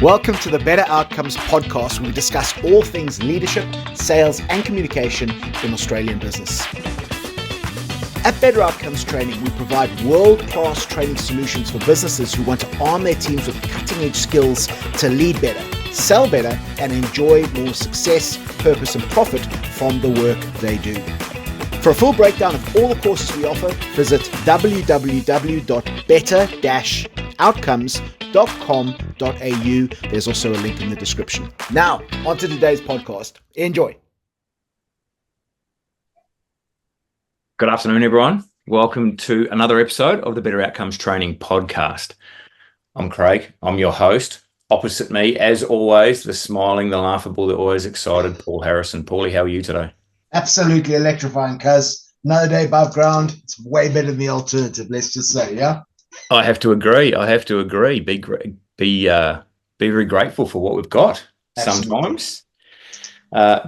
Welcome to the Better Outcomes podcast, where we discuss all things leadership, sales, and communication in Australian business. At Better Outcomes Training, we provide world-class training solutions for businesses who want to arm their teams with cutting-edge skills to lead better, sell better, and enjoy more success, purpose, and profit from the work they do. For a full breakdown of all the courses we offer, visit www.better-outcomes.com.au. There's also a link in the description. Now, on to today's podcast. Enjoy. Good afternoon, everyone. Welcome to another episode of the Better Outcomes Training podcast. I'm Craig. I'm your host. Opposite me, as always, the smiling, the laughable, the always excited Paul Harrison. Paulie, how are you today? Absolutely electrifying, cuz another day above ground. It's way better than the alternative, let's just say, yeah? I have to agree. Be very grateful for what we've got. Absolutely. Sometimes.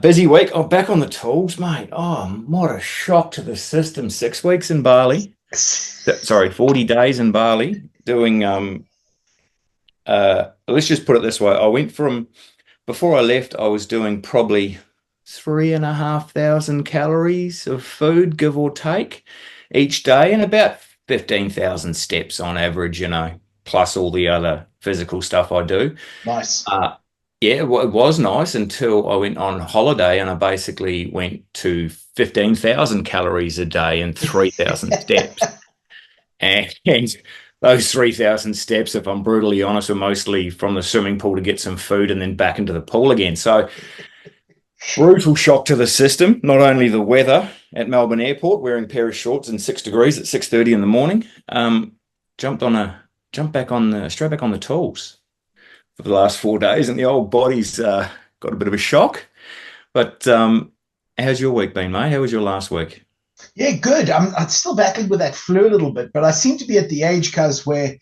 Busy week. Oh, back on the tools, mate. Oh, what a shock to the system. 6 weeks in Bali. 40 days in Bali doing, let's just put it this way. I went from, before I left, I was doing probably 3,500 calories of food, give or take, each day, and about 15,000 steps on average, plus all the other physical stuff I do. Nice. Yeah, it was nice until I went on holiday and I basically went to 15,000 calories a day and 3,000 steps. And those 3,000 steps, if I'm brutally honest, were mostly from the swimming pool to get some food and then back into the pool again. So brutal shock to the system. Not only the weather at Melbourne Airport, wearing a pair of shorts and 6 degrees at 6:30 in the morning. Straight back on the tools for the last 4 days, and the old body's got a bit of a shock. But how's your week been, mate? How was your last week? Yeah, good. I'm still battling with that flu a little bit, but I seem to be at the age, cuz, where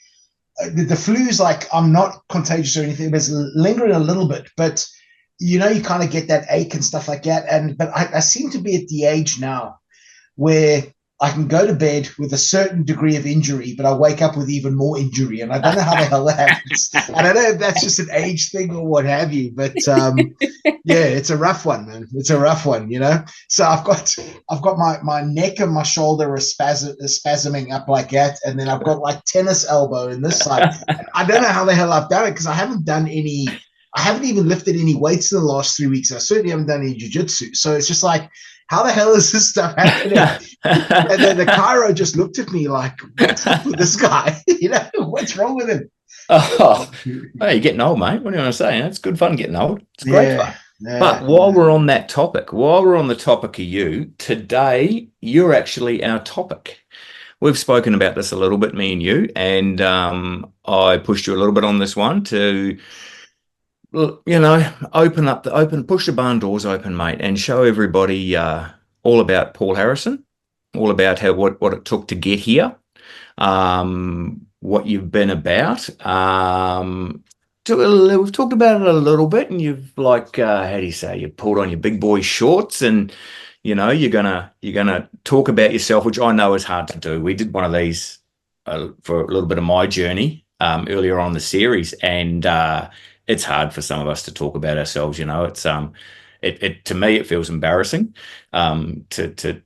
the flu's like, I'm not contagious or anything, but it's lingering a little bit, but you kind of get that ache and stuff like that. But I seem to be at the age now where I can go to bed with a certain degree of injury, but I wake up with even more injury. And I don't know how the hell that happens. I don't know if that's just an age thing or what have you, but yeah, it's a rough one, man. It's a rough one, So I've got my neck and my shoulder are spasming up like that. And then I've got like tennis elbow in this side. I don't know how the hell I've done it, because I haven't even lifted any weights in the last 3 weeks. I certainly haven't done any jiu-jitsu. So it's just like, how the hell is this stuff happening? And then the chiro just looked at me like, what's up with this guy? What's wrong with him? Oh, you're getting old, mate. What do you want to say? It's good fun getting old. It's great fun. But while we're on the topic of you, today you're actually our topic. We've spoken about this a little bit, me and you, and I pushed you a little bit on this one to, push the barn doors open, mate, and show everybody all about Paul Harrison, all about what it took to get here, what you've been about. We've talked about it a little bit, and you've how do you say, you pulled on your big boy shorts, and you're gonna talk about yourself, which I know is hard to do. We did one of these for a little bit of my journey earlier on in the series, and it's hard for some of us to talk about ourselves. It's to me it feels embarrassing to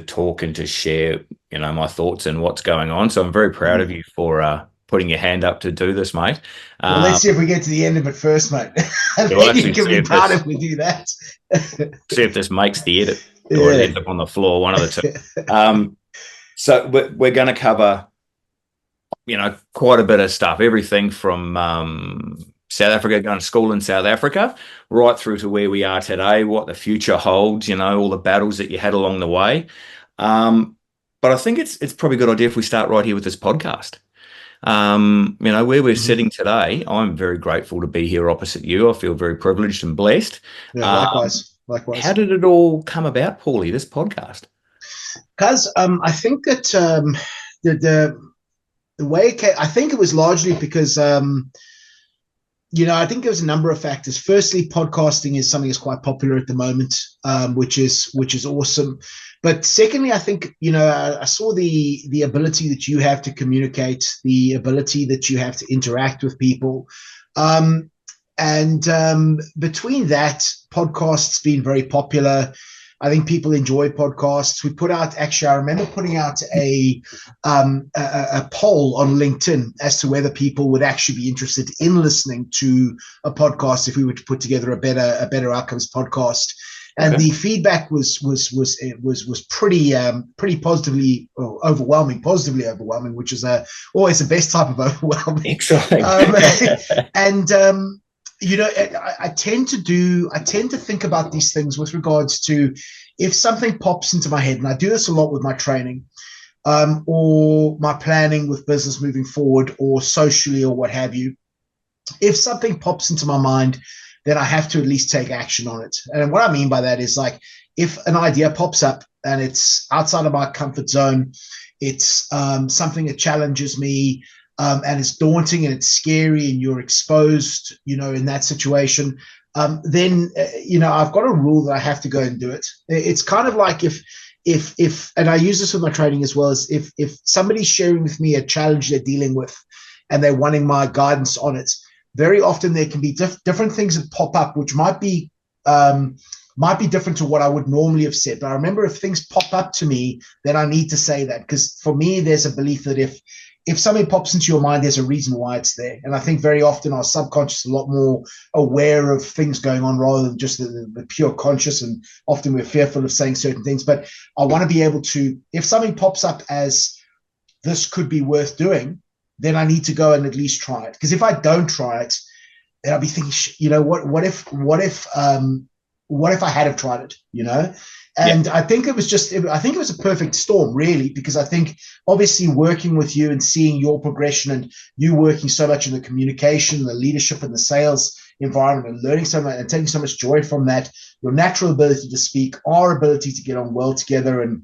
talk and to share my thoughts and what's going on. So I'm very proud of you for putting your hand up to do this, mate. Well, let's see if we get to the end of it first, mate. You can be proud if we do that. See if this makes the edit or it ends up on the floor, one of the two. So we're going to cover quite a bit of stuff, everything from South Africa, going to school in South Africa, right through to where we are today, what the future holds, all the battles that you had along the way. But I think it's probably a good idea if we start right here with this podcast. Where we're sitting today, I'm very grateful to be here opposite you. I feel very privileged and blessed. Yeah, likewise. How did it all come about, Paulie, this podcast? Because I think that the way it came, I think it was largely because I think there's a number of factors. Firstly, podcasting is something that's quite popular at the moment, which is awesome. But secondly, I think, I saw the ability that you have to communicate, the ability that you have to interact with people. And between that, podcasts being very popular. I think people enjoy podcasts. We put out, actually, I remember putting out a poll on LinkedIn as to whether people would actually be interested in listening to a podcast if we were to put together a better outcomes podcast. And the feedback was pretty positively overwhelming, which is always the best type of overwhelming. Excellent. I tend to think about these things with regards to if something pops into my head, and I do this a lot with my training, or my planning with business moving forward, or socially, or what have you. If something pops into my mind, then I have to at least take action on it. And what I mean by that is, like, if an idea pops up and it's outside of my comfort zone, it's something that challenges me, and it's daunting and it's scary, and you're exposed, in that situation, then I've got a rule that I have to go and do it. It's kind of like if and I use this with my training as well, as if somebody's sharing with me a challenge they're dealing with and they're wanting my guidance on it, very often there can be different things that pop up which might be different to what I would normally have said. But I remember, if things pop up to me, then I need to say that, because for me, there's a belief that if something pops into your mind, there's a reason why it's there. And I think very often our subconscious is a lot more aware of things going on rather than just the pure conscious. And often we're fearful of saying certain things. But I want to be able to, if something pops up as this could be worth doing, then I need to go and at least try it. Because if I don't try it, then I'll be thinking, what if I had have tried it, And I think it was a perfect storm, really, because I think obviously working with you and seeing your progression and you working so much in the communication, the leadership and the sales environment, and learning so much and taking so much joy from that, your natural ability to speak, our ability to get on well together, and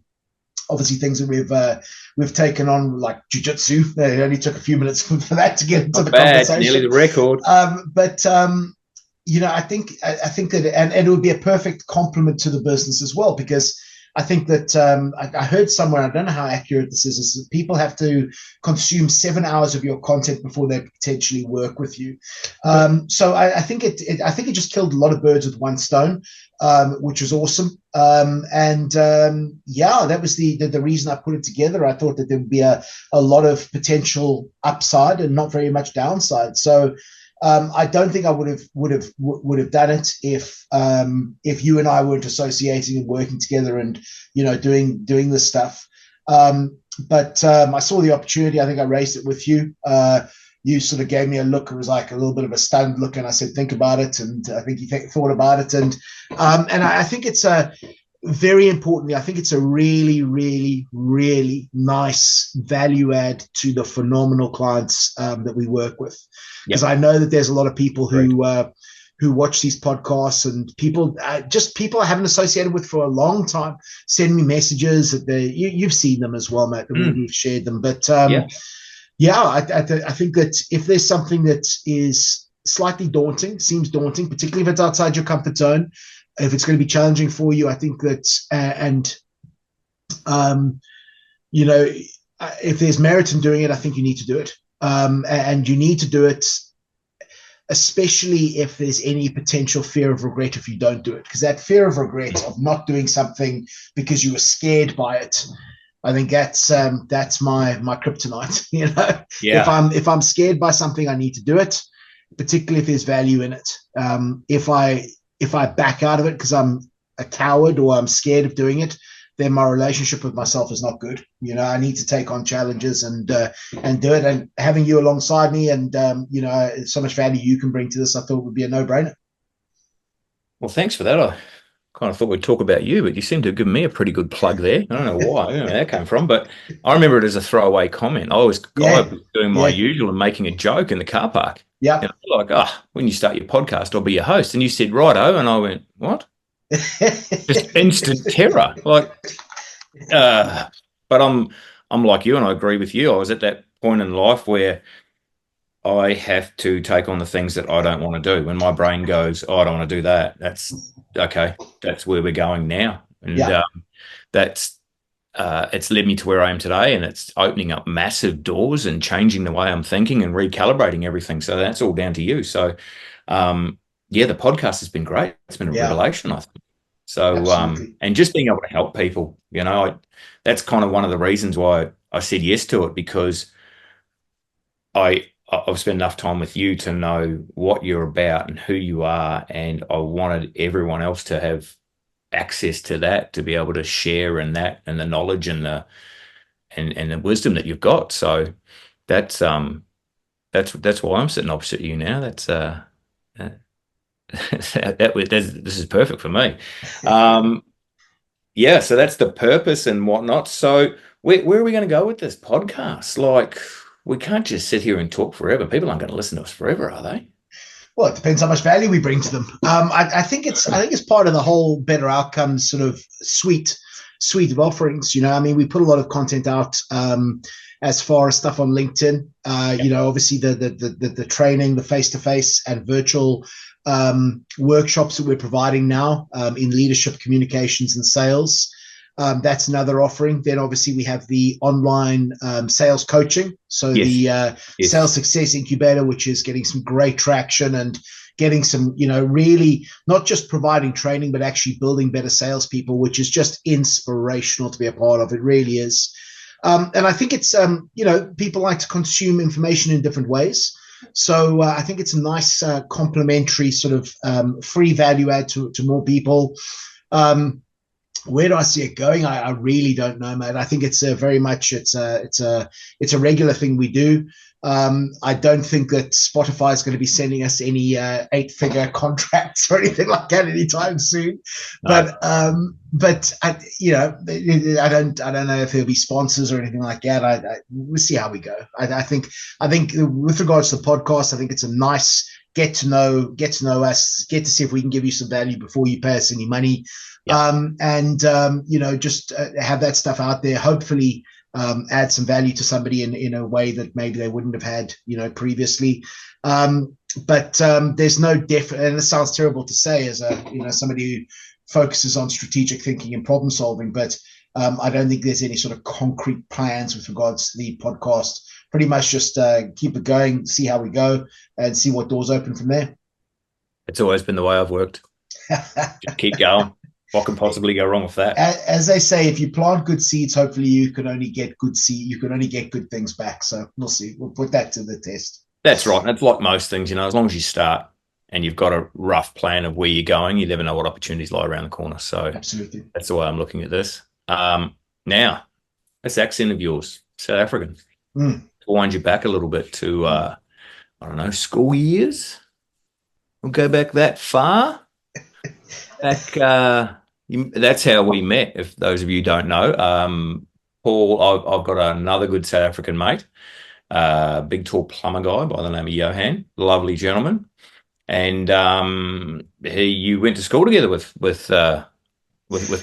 obviously things that we've taken on, like jiu-jitsu. It only took a few minutes for that to get into the conversation. Nearly the record. I think that, and it would be a perfect complement to the business as well, because I think that I heard somewhere, I don't know how accurate this is that people have to consume 7 hours of your content before they potentially work with you. So I think it just killed a lot of birds with one stone, which was awesome. That was the reason I put it together. I thought that there would be a lot of potential upside and not very much downside. So I don't think I would have done it if you and I weren't associating and working together and doing this stuff. But I saw the opportunity. I think I raised it with you. You sort of gave me a look. It was like a little bit of a stunned look, and I said, "Think about it." And I think you thought about it, and I think it's very importantly, I think it's a really, really, really nice value add to the phenomenal clients that we work with. Because I know that there's a lot of people who watch these podcasts, and people I haven't associated with for a long time send me messages that you've seen them as well, Matt, that we've shared them. But I think that if there's something that is slightly seems daunting, particularly if it's outside your comfort zone, if it's going to be challenging for you, I think that, if there's merit in doing it, I think you need to do it. And you need to do it, especially if there's any potential fear of regret if you don't do it. Because that fear of regret of not doing something because you were scared by it, I think that's my kryptonite. If I'm scared by something, I need to do it, particularly if there's value in it. If I back out of it because I'm a coward or I'm scared of doing it, then my relationship with myself is not good. I need to take on challenges and do it. And having you alongside me and, so much value you can bring to this, I thought would be a no-brainer. Well, thanks for that. I kind of thought we'd talk about you, but you seem to have given me a pretty good plug there. I don't know why. I don't know where that came from, but I remember it as a throwaway comment. I was doing my usual and making a joke in the car park. Yeah. And I was like, when you start your podcast, I'll be your host. And you said, righto. And I went, what? Just instant terror. But I'm like you, and I agree with you. I was at that point in life where I have to take on the things that I don't want to do. When my brain goes, I don't want to do that, that's okay. That's where we're going now. And it's led me to where I am today, and it's opening up massive doors and changing the way I'm thinking and recalibrating everything. So that's all down to you. So Yeah, the podcast has been great. It's been a revelation, I think. So, and just being able to help people, that's kind of one of the reasons why I said yes to it, because I've spent enough time with you to know what you're about and who you are, and I wanted everyone else to have access to that, to be able to share in that, and the knowledge and the wisdom that you've got. So that's why I'm sitting opposite you now. This is perfect for me. Yeah, so that's the purpose and whatnot. So where are we going to go with this podcast? Like, we can't just sit here and talk forever. People aren't going to listen to us forever, are they? Well, it depends how much value we bring to them. I think it's part of the whole Better Outcomes sort of suite of offerings. I mean, we put a lot of content out as far as stuff on LinkedIn. Obviously the training, the face-to-face and virtual workshops that we're providing now in leadership, communications, and sales. That's another offering. Then obviously we have the online sales coaching. So the Sales Success Incubator, which is getting some great traction and getting some, really not just providing training, but actually building better salespeople, which is just inspirational to be a part of. It really is. And I think it's, people like to consume information in different ways. So I think it's a nice complementary sort of free value add to more people. Where do I see it going? I really don't know, mate. I think it's very much it's a regular thing we do. I don't think that Spotify is going to be sending us any 8-figure contracts or anything like that anytime soon. No. But I don't know if there'll be sponsors or anything like that. We'll see how we go. I think with regards to the podcast, I think it's a nice get to know us, get to see if we can give you some value before you pay us any money. Yep. Just have that stuff out there, hopefully add some value to somebody in a way that maybe they wouldn't have had, previously. But there's no and it sounds terrible to say as somebody who focuses on strategic thinking and problem solving, but I don't think there's any sort of concrete plans with regards to the podcast. Pretty much just keep it going, see how we go, and see what doors open from there. It's always been the way I've worked. Just keep going. What can possibly go wrong with that? As they say, if you plant good seeds, hopefully you can only get good You can only get good things back. So we'll see. We'll put that to the test. That's right. And it's like most things, as long as you start and you've got a rough plan of where you're going, you never know what opportunities lie around the corner. So absolutely, that's the way I'm looking at this. Now, this accent of yours, South African, to wind you back a little bit to, I don't know, school years. We'll go back that far. That's how we met, if those of you don't know. Paul, I've got another good South African mate, big, tall plumber guy by the name of Johan, lovely gentleman. And you went to school together with the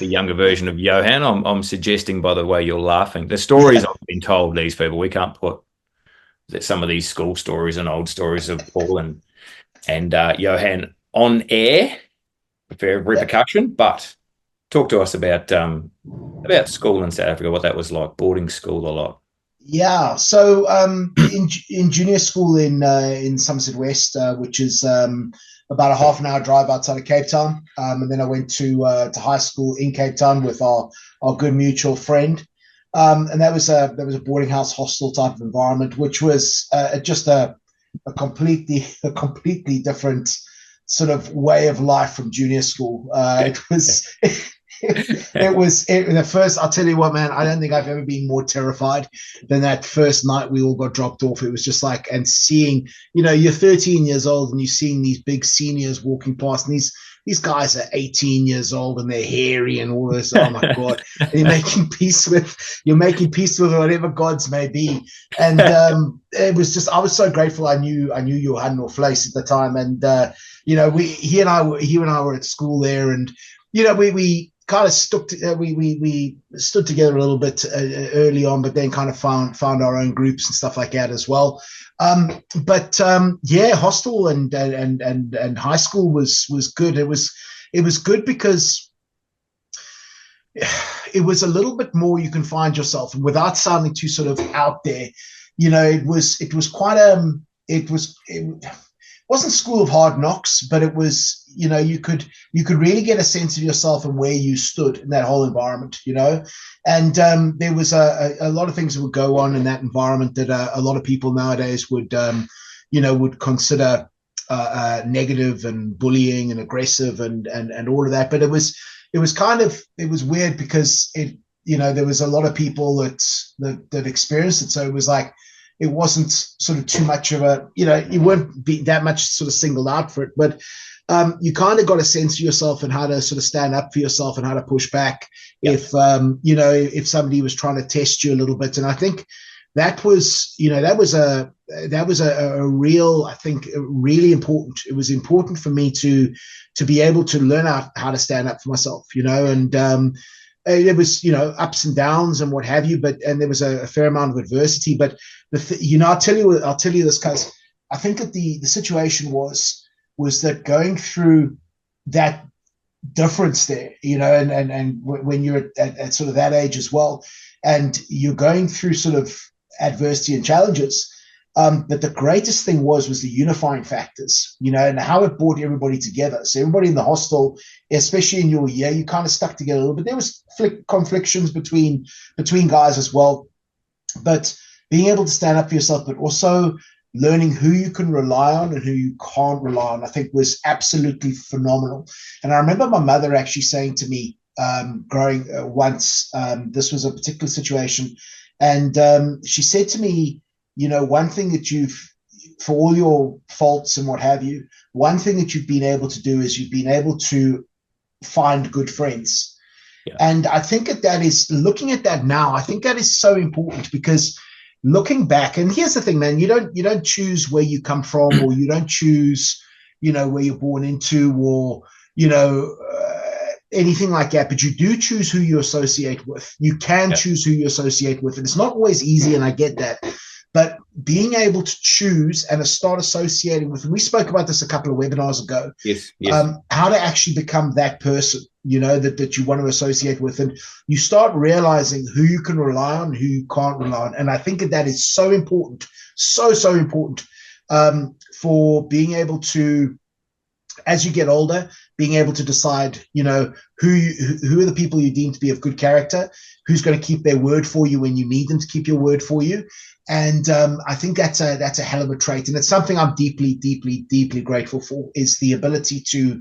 younger version of Johan. I'm suggesting, by the way, you're laughing. The stories I've been told, these people, we can't put some of these school stories and old stories of Paul and Johan on air for repercussion, but talk to us about school in South Africa, what that was like, boarding school a lot. Yeah, so in junior school in Somerset West, which is about a half an hour drive outside of Cape Town, and then I went to high school in Cape Town with our good mutual friend, and that was a boarding house hostel type of environment, which was just a completely different sort of way of life from junior school. It was the first, I'll tell you what, man, I don't think I've ever been more terrified than that first night we all got dropped off. It was just like, and seeing, you're 13 years old and you're seeing these big seniors walking past, and these guys are 18 years old and they're hairy and all this. Oh my God. And you're making peace with whatever gods may be. And it was just, I was so grateful. I knew Johan or Fleis at the time. And, he and I were at school there, and, we kind of we stood together a little bit early on, but then kind of found our own groups and stuff like that as well. Hostel and high school was good. It was good because it was a little bit more you can find yourself, and without sounding too sort of out there, it was quite wasn't school of hard knocks, but it was, you could really get a sense of yourself and where you stood in that whole environment, and there was a lot of things that would go on in that environment that a lot of people nowadays would consider negative and bullying and aggressive and all of that. But it was weird because there was a lot of people that experienced it. So it was like, it wasn't sort of too much of a, you weren't be that much sort of singled out for it, but you kind of got a sense of yourself and how to sort of stand up for yourself and how to push back if somebody was trying to test you a little bit. And I think that was a real, I think, really important. It was important for me to be able to learn how to stand up for myself, and there was, ups and downs and what have you, and there was a fair amount of adversity. But I'll tell you this, because I think that the situation was that going through that difference there, and when you're at sort of that age as well, and you're going through sort of adversity and challenges, but the greatest thing was the unifying factors, and how it brought everybody together. So everybody in the hostel, especially in your year, you kind of stuck together a little bit. There was conflictions between guys as well, but being able to stand up for yourself, but also learning who you can rely on and who you can't rely on, I think was absolutely phenomenal. And I remember my mother actually saying to me, growing once, this was a particular situation, and she said to me, one thing that for all your faults and what have you, one thing that you've been able to do is you've been able to find good friends. Yeah. And I think that is, looking at that now, I think that is so important, because looking back, and here's the thing, man, you don't choose where you come from, or you don't choose, where you're born into, or, anything like that, but you do choose who you associate with. You can choose who you associate with, and it's not always easy, and I get that. But being able to choose and to start associating with, we spoke about this a couple of webinars ago, yes. How to actually become that person, that you want to associate with. And you start realizing who you can rely on, who you can't rely on. And I think that is so important, so important, for being able to, as you get older, being able to decide, who are the people you deem to be of good character, who's going to keep their word for you when you need them to keep your word for you. And I think that's a hell of a trait, and it's something I'm deeply, deeply, deeply grateful for, is the ability to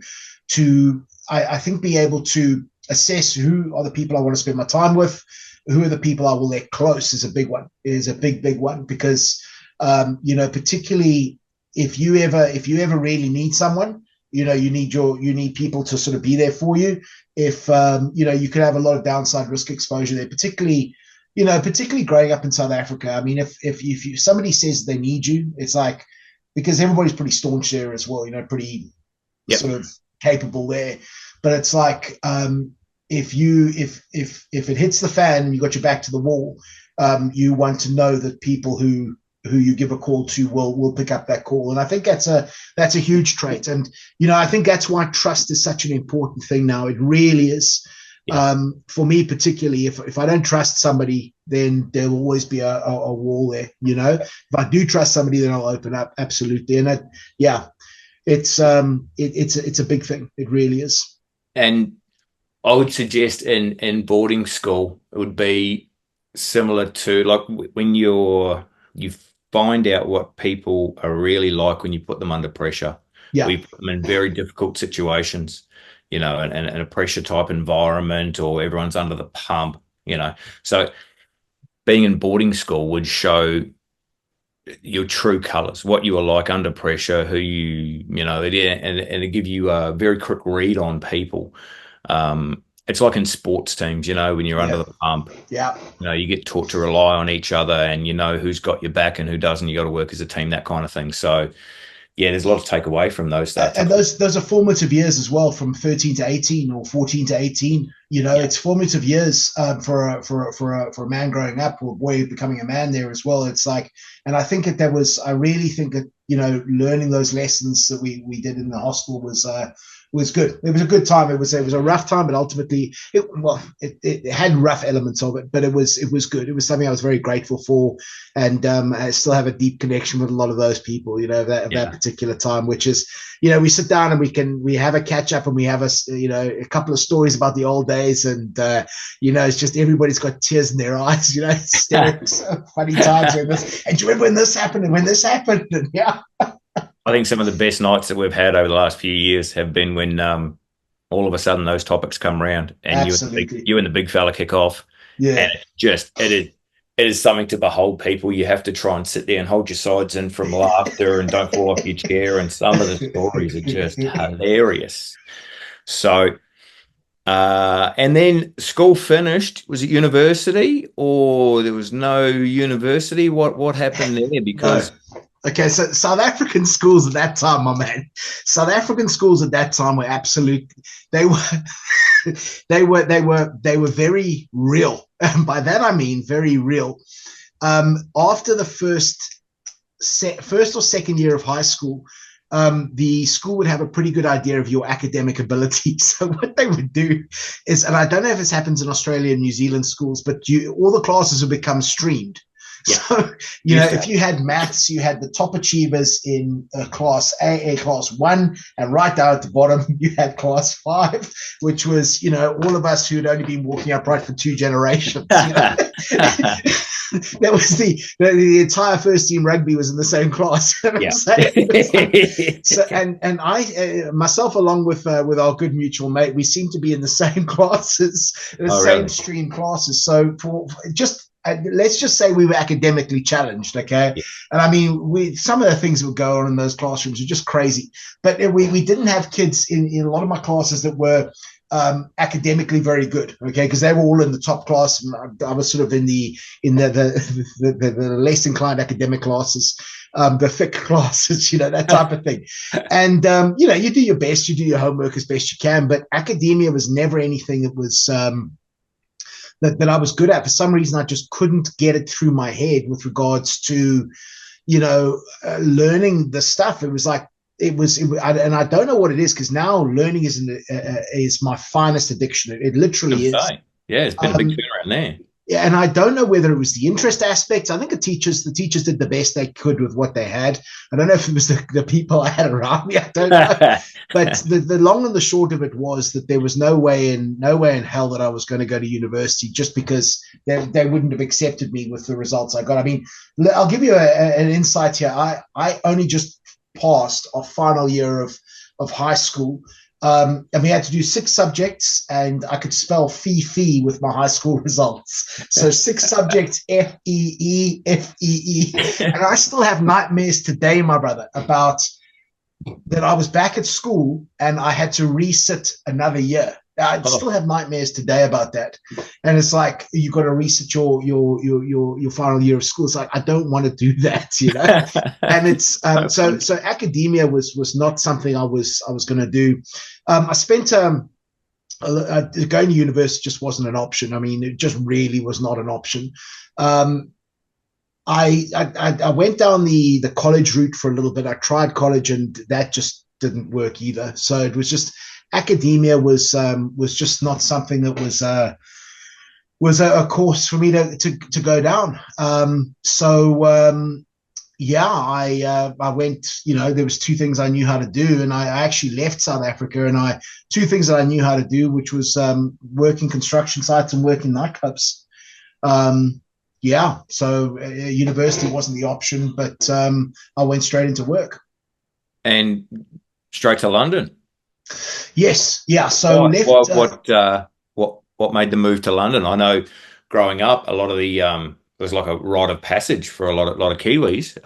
I think be able to assess who are the people I want to spend my time with, who are the people I will let close is a big one, big one, because particularly if you ever really need someone, you need people to sort of be there for you. If you could have a lot of downside risk exposure there, particularly growing up in South Africa. I mean, if somebody says they need you, it's like, because everybody's pretty staunch there as well, pretty sort of capable there. But it's like, if it hits the fan and you got your back to the wall, you want to know that people who you give a call to will pick up that call. And I think that's a huge trait. And I think that's why trust is such an important thing now. It really is. For me particularly, if I don't trust somebody, then there will always be a wall there. If I do trust somebody, then I'll open up, absolutely. And it's a big thing. It really is. And I would suggest in boarding school, it would be similar to, like, when you find out what people are really like when you put them under pressure. We put them in very difficult situations, in a pressure type environment, or everyone's under the pump, So being in boarding school would show your true colors, what you are like under pressure, who and it give you a very quick read on people. It's like in sports teams, when you're under the pump, you get taught to rely on each other, and who's got your back and who doesn't. You got to work as a team, that kind of thing. So there's a lot to take away from those stuff. And those are formative years as well, from 13 to 18 or 14 to 18. It's formative years for a man growing up, or a boy becoming a man there as well. It's like, and I think I really think that learning those lessons that we did in the hostel was was good. It was a good time. It was a rough time, but ultimately, it had rough elements of it, but it was good. It was something I was very grateful for, and I still have a deep connection with a lot of those people. That particular time, which is, we sit down and we have a catch up, and we have a couple of stories about the old days, and it's just everybody's got tears in their eyes. Hysterics, funny times. And do you remember when this happened and when this happened? And yeah. I think some of the best nights that we've had over the last few years have been when all of a sudden those topics come around and you and the big fella kick off. Yeah. And it is something to behold, people. You have to try and sit there and hold your sides in from laughter and don't fall off your chair. And some of the stories are just hilarious. So, and then school finished. Was it university, or there was no university? What happened there? Because okay, so South African schools at that time, my man, South African schools at that time were they were very real. And by that I mean very real. After the first or second year of high school, the school would have a pretty good idea of your academic ability. So what they would do is, and I don't know if this happens in Australia and New Zealand schools, but all the classes would become streamed. Yeah. So, if you had maths, you had the top achievers in class A, class 1, and right down at the bottom, you had class 5, which was, all of us who had only been walking upright for 2 generations. That was the entire first team rugby was in the same class. Yeah. So, and I myself, along with our good mutual mate, we seem to be in the same classes, same stream classes. So let's just say we were academically challenged, okay? Yeah. And I mean, some of the things that would go on in those classrooms are just crazy. But we didn't have kids in a lot of my classes that were academically very good, okay? Because they were all in the top class, and I was sort of in the less inclined academic classes, the thick classes, that type of thing. And you do your best, you do your homework as best you can, but academia was never anything that was that I was good at. For some reason, I just couldn't get it through my head with regards to, learning the stuff. It was like, and I don't know what it is, because now learning is my finest addiction. It literally is. Yeah, it's been a big turnaround there. Yeah, and I don't know whether it was the interest aspect. I think the teachers did the best they could with what they had. I don't know if it was the people I had around me. I don't know. But the long and the short of it was that there was no way in hell that I was going to go to university, just because they wouldn't have accepted me with the results I got. I mean, I'll give you an insight here. I only just passed our final year of high school. And we had to do 6 subjects, and I could spell fee with my high school results. So 6 subjects, F-E-E, F-E-E. And I still have nightmares today, my brother, about that I was back at school and I had to resit another year. I still have nightmares today about that. And it's like, you've got to reset your final year of school. It's like, I don't want to do that, And it's so academia was not something I was going to do. I spent going to university just wasn't an option. I mean, it just really was not an option. I went down the college route for a little bit. I tried college, and that just didn't work either. So it was just, academia was just not something that was a course for me to go down. I went, there was 2 things I knew how to do, and I actually left South Africa, and 2 things that I knew how to do, which was work in construction sites and work in nightclubs. So university wasn't the option, but I went straight into work. And straight to London? Yes, yeah. So what made the move to London? I know growing up, a lot of the it was like a rite of passage for a lot of Kiwis.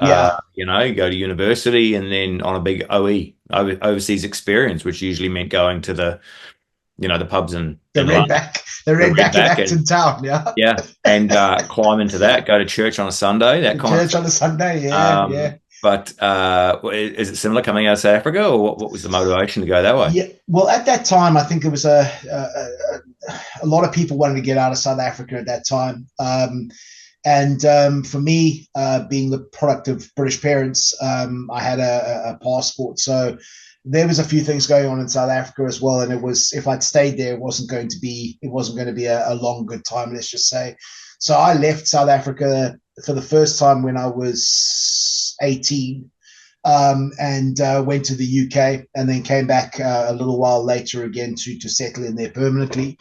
You go to university and then on a big overseas experience, which usually meant going to the pubs and the Redback in Acton Town, yeah, and climb into that, go to church on a Sunday, church on a Sunday, yeah. But is it similar coming out of South Africa, or what was the motivation to go that way? Yeah, well, at that time, I think it was a lot of people wanted to get out of South Africa at that time. And for me, being the product of British parents, I had a passport. So there was a few things going on in South Africa as well, and it was, if I'd stayed there, it wasn't going to be a long good time, let's just say. So I left South Africa for the first time when I was 18, and went to the UK, and then came back a little while later again to settle in there permanently.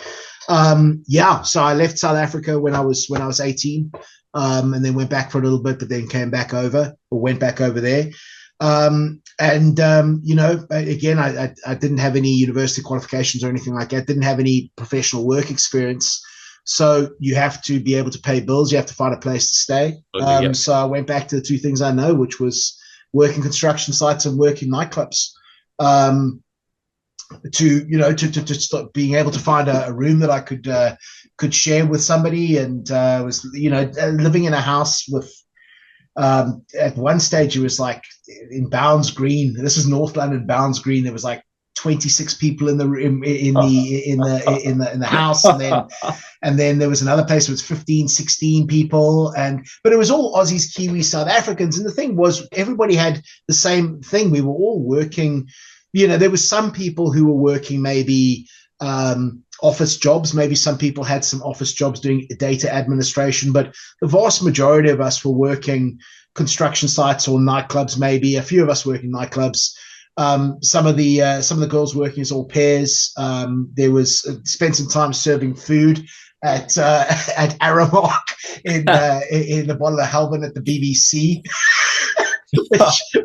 So I left South Africa when I was 18, and then went back for a little bit, but then went back over there. Again, I didn't have any university qualifications or anything like that. Didn't have any professional work experience. So you have to be able to pay bills. You have to find a place to stay. So I went back to the two things I know, which was working construction sites and working nightclubs. To start being able to find a room that I could share with somebody, and was living in a house with. At one stage, it was like in Bounds Green. This is North London, Bounds Green. There was like 26 people in the room in the house, and then there was another place where it was 15, 16 people, but it was all Aussies, Kiwis, South Africans. And the thing was, everybody had the same thing. We were all working. There was some people who were working maybe office jobs. Maybe some people had some office jobs doing data administration, but the vast majority of us were working construction sites or nightclubs. Maybe a few of us working nightclubs. Some of the girls working as au pairs. There was spent some time serving food at Aramark in the bottle of Helvin at the BBC.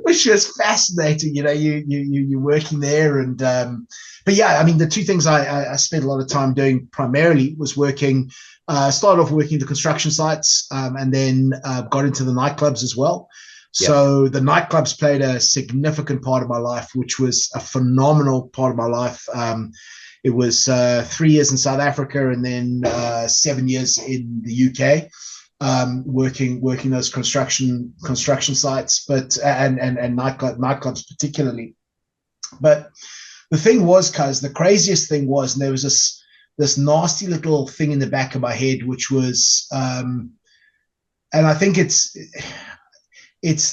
which was fascinating. You're working there, and but yeah, I mean, the two things I spent a lot of time doing primarily was working. Started off working the construction sites, and then got into the nightclubs as well. So the nightclubs played a significant part of my life, which was a phenomenal part of my life. It was 3 years in South Africa, and then 7 years in the UK. Working those construction sites, but and nightclubs particularly. But the thing was, the craziest thing was, and there was this nasty little thing in the back of my head, which was, and I think it's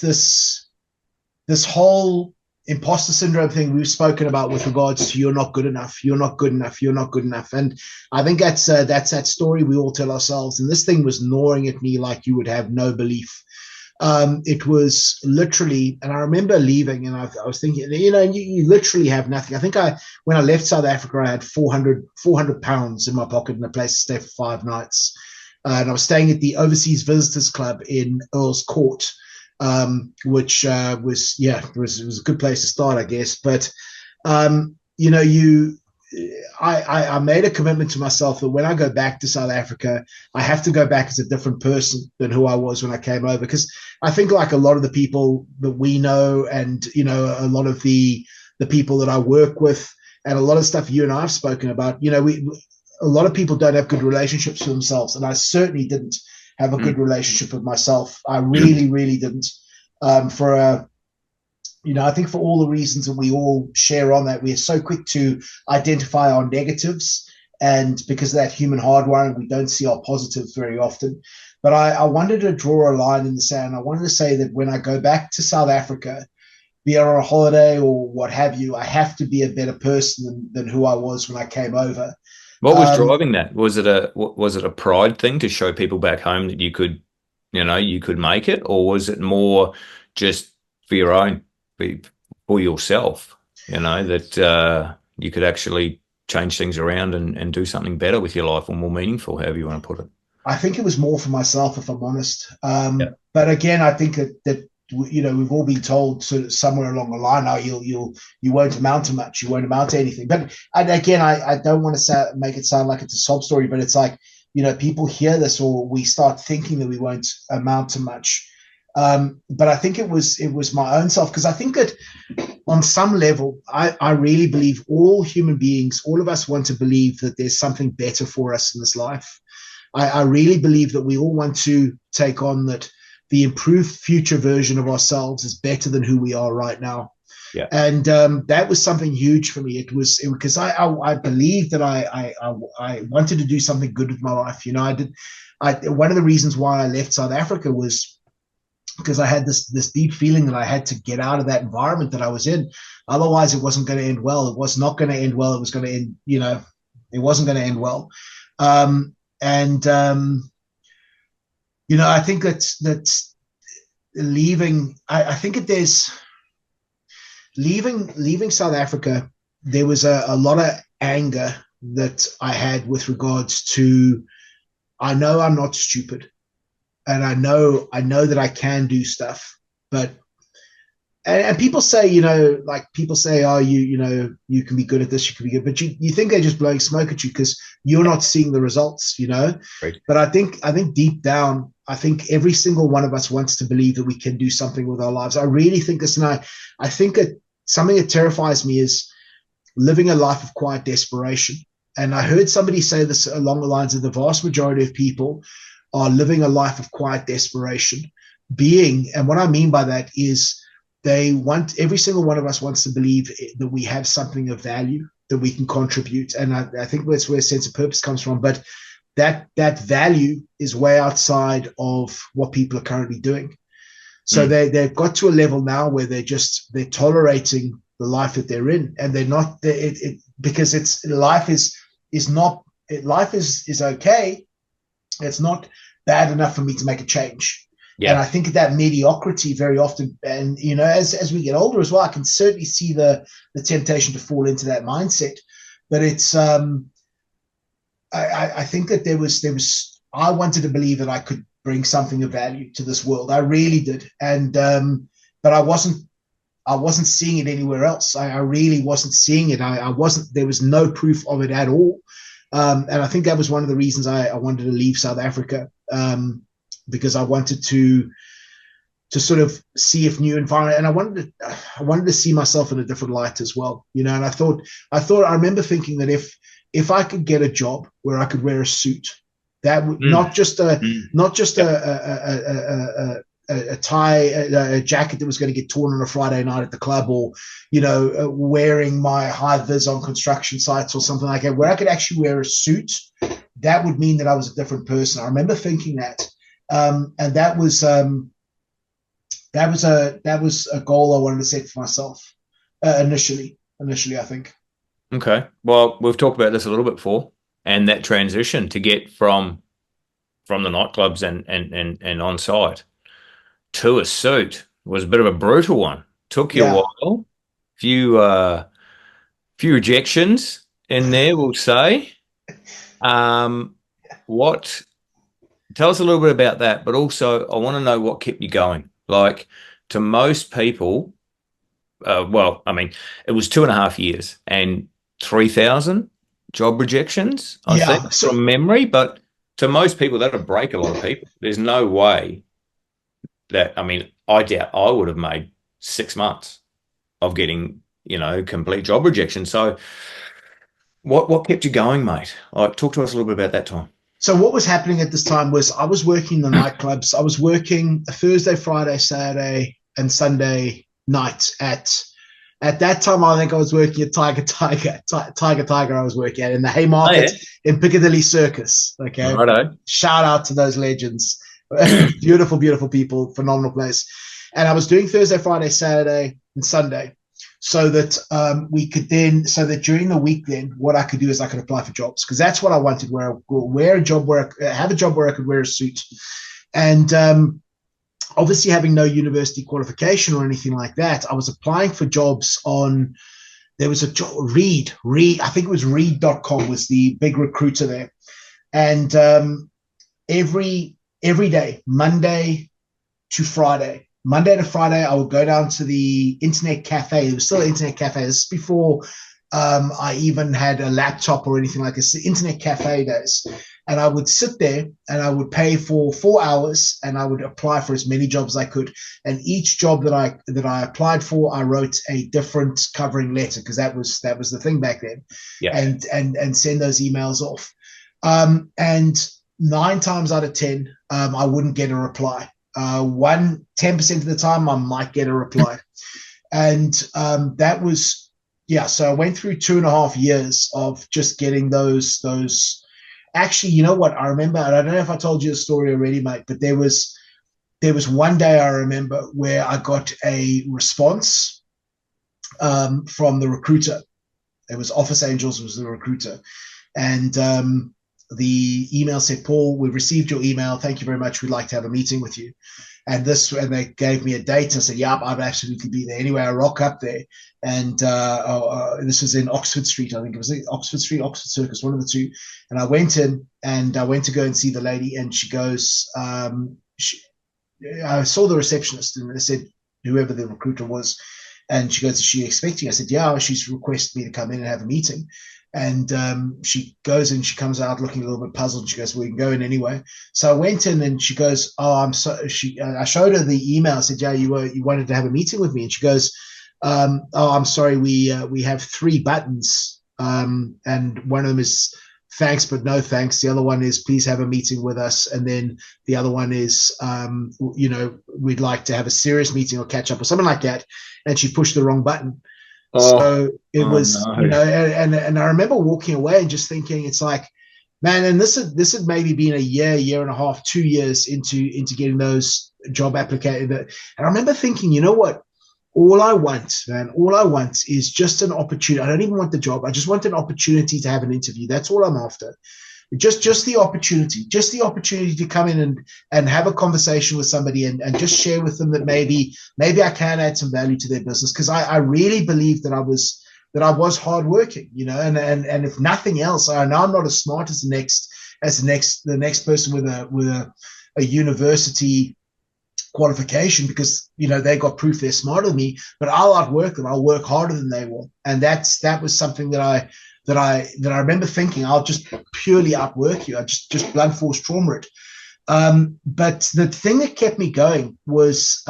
this whole imposter syndrome thing we've spoken about with regards to you're not good enough. And I think that's that story we all tell ourselves. And this thing was gnawing at me like you would have no belief. It was literally, and I remember leaving, and I was thinking, you literally have nothing. I think when I left South Africa, I had 400 pounds in my pocket and a place to stay for 5 nights. And I was staying at the Overseas Visitors Club in Earl's Court, which was a good place to start, I guess. But I made a commitment to myself that when I go back to South Africa, I have to go back as a different person than who I was when I came over. Because I think, like a lot of the people that we know, and a lot of the people that I work with, and a lot of stuff you and I have spoken about, a lot of people don't have good relationships with themselves, and I certainly didn't have a good relationship with myself. I really, really didn't. I think for all the reasons that we all share on that, we are so quick to identify our negatives, and because of that human hardwiring, we don't see our positives very often. But I wanted to draw a line in the sand. I wanted to say that when I go back to South Africa, be it on a holiday or what have you, I have to be a better person than who I was when I came over. What was driving that? Was it a pride thing to show people back home that you could make it, or was it more just for your own, for yourself, that you could actually change things around and do something better with your life, or more meaningful, however you want to put it? I think it was more for myself, if I'm honest. But again, I think that we've all been told sort of somewhere along the line, you won't amount to much, you won't amount to anything. But again, I don't want to make it sound like it's a sob story, but it's like, people hear this, or we start thinking that we won't amount to much. But I think it was my own self, because I think that on some level, I really believe all human beings, all of us want to believe that there's something better for us in this life. I really believe that we all want to take on that the improved future version of ourselves is better than who we are right now. Yeah. And that was something huge for me. It was because I believed that I wanted to do something good with my life. One of the reasons why I left South Africa was because I had this deep feeling that I had to get out of that environment that I was in. Otherwise, it wasn't going to end well. It was not going to end well. It was going to end, it wasn't going to end well. I think that's leaving. I think that there's leaving South Africa. There was a lot of anger that I had with regards to, I know I'm not stupid. And I know that I can do stuff, but people say, people say, oh, you can be good at this, you can be good, but you think they're just blowing smoke at you because you're not seeing the results, Right. But I think deep down, I think every single one of us wants to believe that we can do something with our lives. I really think this, and I think that something that terrifies me is living a life of quiet desperation. And I heard somebody say this along the lines of the vast majority of people are living a life of quiet desperation, and what I mean by that is every single one of us wants to believe that we have something of value, that we can contribute. And I think that's where a sense of purpose comes from. But that value is way outside of what people are currently doing. So they've got to a level now where they're tolerating the life that they're in, and they're not, because life is okay. It's not bad enough for me to make a change. Yeah. And I think that mediocrity very often, and as we get older as well, I can certainly see the temptation to fall into that mindset. But it's I think that I wanted to believe that I could bring something of value to this world. I really did. And but I wasn't seeing it anywhere else. I really wasn't seeing it. There was no proof of it at all. And I think that was one of the reasons I wanted to leave South Africa, because I wanted to sort of see if new environment, and I wanted to see myself in a different light as well, And I remember thinking that if I could get a job where I could wear a suit, that would not just a tie, a jacket that was going to get torn on a Friday night at the club, or, wearing my high vis on construction sites or something like that, where I could actually wear a suit, that would mean that I was a different person. I remember thinking that. And that was a goal I wanted to set for myself initially, I think. Okay. Well, we've talked about this a little bit before, and that transition to get from the nightclubs and on site to a suit was a bit of a brutal one. Took you a while. Few rejections in there, we'll say. Tell us a little bit about that, but also I want to know what kept you going. Like, to most people, it was 2.5 years and 3,000 job rejections, I think, from memory. But to most people, that would break a lot of people. There's no way that, I doubt I would have made 6 months of getting, complete job rejection. So what kept you going, mate? Talk to us a little bit about that time. So what was happening at this time was I was working in the nightclubs. I was working a Thursday, Friday, Saturday, and Sunday night at that time. I think I was working at Tiger. I was working at in the Haymarket in Piccadilly Circus. Okay, righto. Shout out to those legends. Beautiful, beautiful people, phenomenal place. And I was doing Thursday, Friday, Saturday, and Sunday, so that during the week, then what I could do is I could apply for jobs, because that's what I wanted, where I wear a job where I have a job where I could wear a suit. And obviously, having no university qualification or anything like that, I was applying for jobs on. There was a job, Reed. I think it was Reed.com was the big recruiter there, and every day, Monday to Friday, I would go down to the internet cafe. It was still an internet cafe. This is before I even had a laptop or anything like this. The internet cafe days. And I would sit there and I would pay for 4 hours and I would apply for as many jobs as I could. And each job that I applied for, I wrote a different covering letter, because that was the thing back then. Yeah. And send those emails off. And 9 times out of 10, I wouldn't get a reply. 10% of the time I might get a reply. And that was, so I went through 2.5 years of just getting those. Actually, you know what? I remember, and I don't know if I told you the story already, mate, but there was there was one day I remember where I got a response from the recruiter. It was Office Angels was the recruiter. And the email said, Paul, we've received your email. Thank you very much. We'd like to have a meeting with you. And they gave me a date. I said, yeah, I'd absolutely be there. Anyway, I rock up there. And this was in Oxford Street. I think it was Oxford Street, Oxford Circus, one of the two. And I went in and I went to go and see the lady. And she goes, I saw the receptionist and I said, whoever the recruiter was. And she goes, is she expecting? I said, yeah, she's requested me to come in and have a meeting. And she goes and she comes out looking a little bit puzzled. She goes, well, we can go in anyway. So I went in and she goes, oh, I'm so. I showed her the email. I said, yeah, you wanted to have a meeting with me. And she goes, oh, I'm sorry. We have 3 buttons. And one of them is thanks, but no thanks. The other one is please have a meeting with us. And then the other one is, we'd like to have a serious meeting or catch up or something like that. And she pushed the wrong button. So it was, no. And I remember walking away and just thinking, it's like, man, and this had maybe been a year and a half, 2 years into getting those job applications. And I remember thinking, you know what? All I want is just an opportunity. I don't even want the job. I just want an opportunity to have an interview. That's all I'm after. Just the opportunity to come in and have a conversation with somebody and just share with them that maybe I can add some value to their business, because I really believe that I was hardworking, and if nothing else, I know I'm not as smart as the next person with a university qualification, because they got proof they're smarter than me, but I'll outwork them. I'll work harder than they will, and that was something that I remember thinking, I'll just purely outwork you. I just blunt force trauma it. But the thing that kept me going was,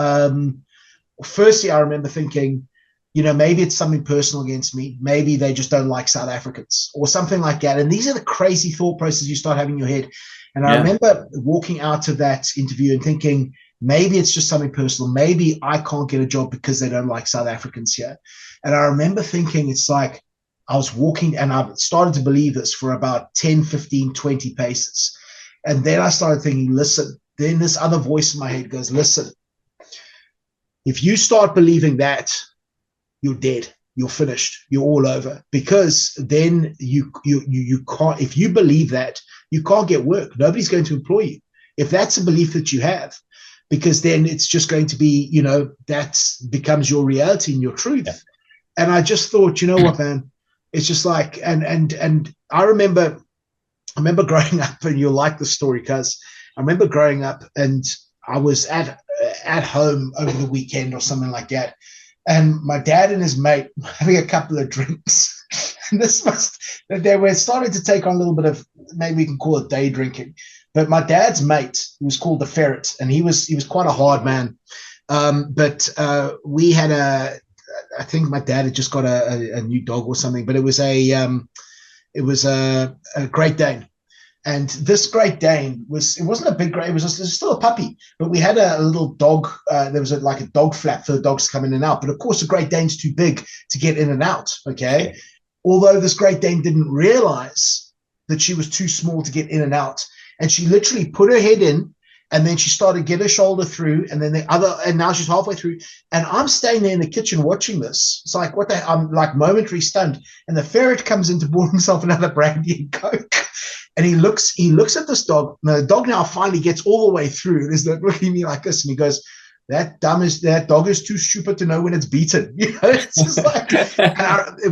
firstly, I remember thinking, maybe it's something personal against me. Maybe they just don't like South Africans or something like that. And these are the crazy thought processes you start having in your head. And I remember walking out of that interview and thinking, maybe it's just something personal. Maybe I can't get a job because they don't like South Africans here. And I remember thinking, it's like, I was walking and I started to believe this for about 10, 15, 20 paces. And then I started thinking, listen, then this other voice in my head goes, listen, if you start believing that, you're dead, you're finished, you're all over. Because then you can't, if you believe that, you can't get work. Nobody's going to employ you. If that's a belief that you have, because then it's just going to be, that becomes your reality and your truth. Yeah. And I just thought, you know what, man? It's just like, and I remember growing up, and you'll like the story, because I remember growing up and I was at home over the weekend or something like that. And my dad and his mate were having a couple of drinks. And they were starting to take on a little bit of, maybe we can call it day drinking. But my dad's mate, who was called the Ferret, and he was quite a hard man. But we had I think my dad had just got a new dog or something, but it was a Great Dane. And this Great Dane it wasn't a big Great, it was still a puppy, but we had a little dog. There was like a dog flap for the dogs to come in and out. But of course, the Great Dane's too big to get in and out. Okay. Yeah. Although this Great Dane didn't realize that she was too small to get in and out. And she literally put her head in, and then she started to get her shoulder through, and then and now she's halfway through. And I'm staying there in the kitchen watching this. It's like, I'm like momentary stunned. And the Ferret comes in to pour himself another brandy and Coke. And he looks at this dog. And the dog now finally gets all the way through. And he's looking at me like this. And he goes, that dog is too stupid to know when it's beaten. It's just like,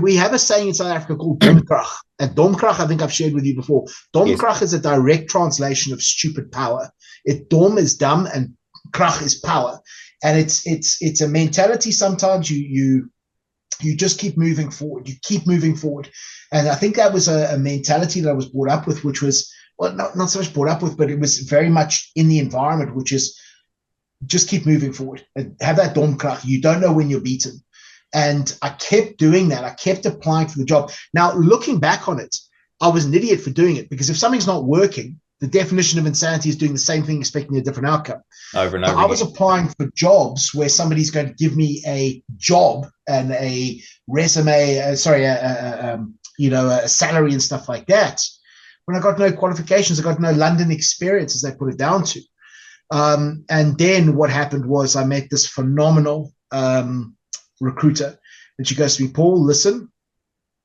we have a saying in South Africa called domkrag. And domkrag, I think I've shared with you before. Domkrag is a direct translation of stupid power. Dom is dumb and krag is power. And it's a mentality. Sometimes you just keep moving forward. You keep moving forward. And I think that was a mentality that I was brought up with, which was, well, not so much brought up with, but it was very much in the environment, which is, just keep moving forward and have that domkrag. You don't know when you're beaten. And I kept doing that. I kept applying for the job. Now, looking back on it, I was an idiot for doing it, because if something's not working, the definition of insanity is doing the same thing, expecting a different outcome. Over and over again. I was applying for jobs where somebody's going to give me a job and a resume, a salary and stuff like that, when I got no qualifications. I got no London experience, as they put it down to. And then what happened was I met this phenomenal recruiter, and she goes to me, Paul, listen.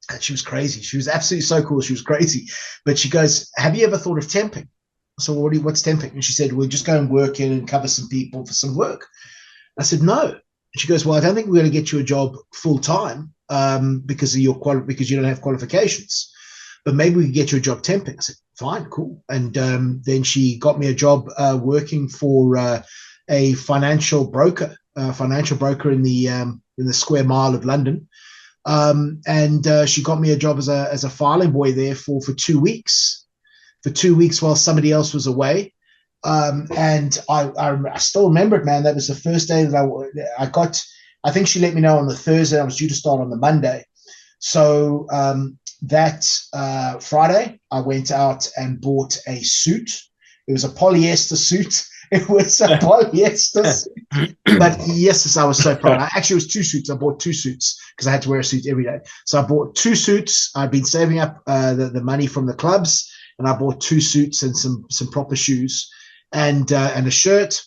And she was crazy. She was absolutely so cool. She was crazy. But she goes, have you ever thought of temping? So what's temping? And she said, we'll just go and work in and cover some people for some work. I said, no. And she goes, well, I don't think we're going to get you a job full time because of because you don't have qualifications. But maybe we can get you a job temping. I said, fine, cool. And then she got me a job working for a financial broker in the square mile of London. And she got me a job as a filing boy there for 2 weeks. For 2 weeks while somebody else was away. And I still remember it, man. That was the first day that I got. I think she let me know on the Thursday. I was due to start on the Monday. So that Friday, I went out and bought a suit. It was a polyester suit. It was a polyester suit. But yes, I was so proud. Actually, it was 2 suits. I bought 2 suits because I had to wear a suit every day. So I bought 2 suits. I'd been saving up the money from the clubs, and I bought 2 suits and some proper shoes, and a shirt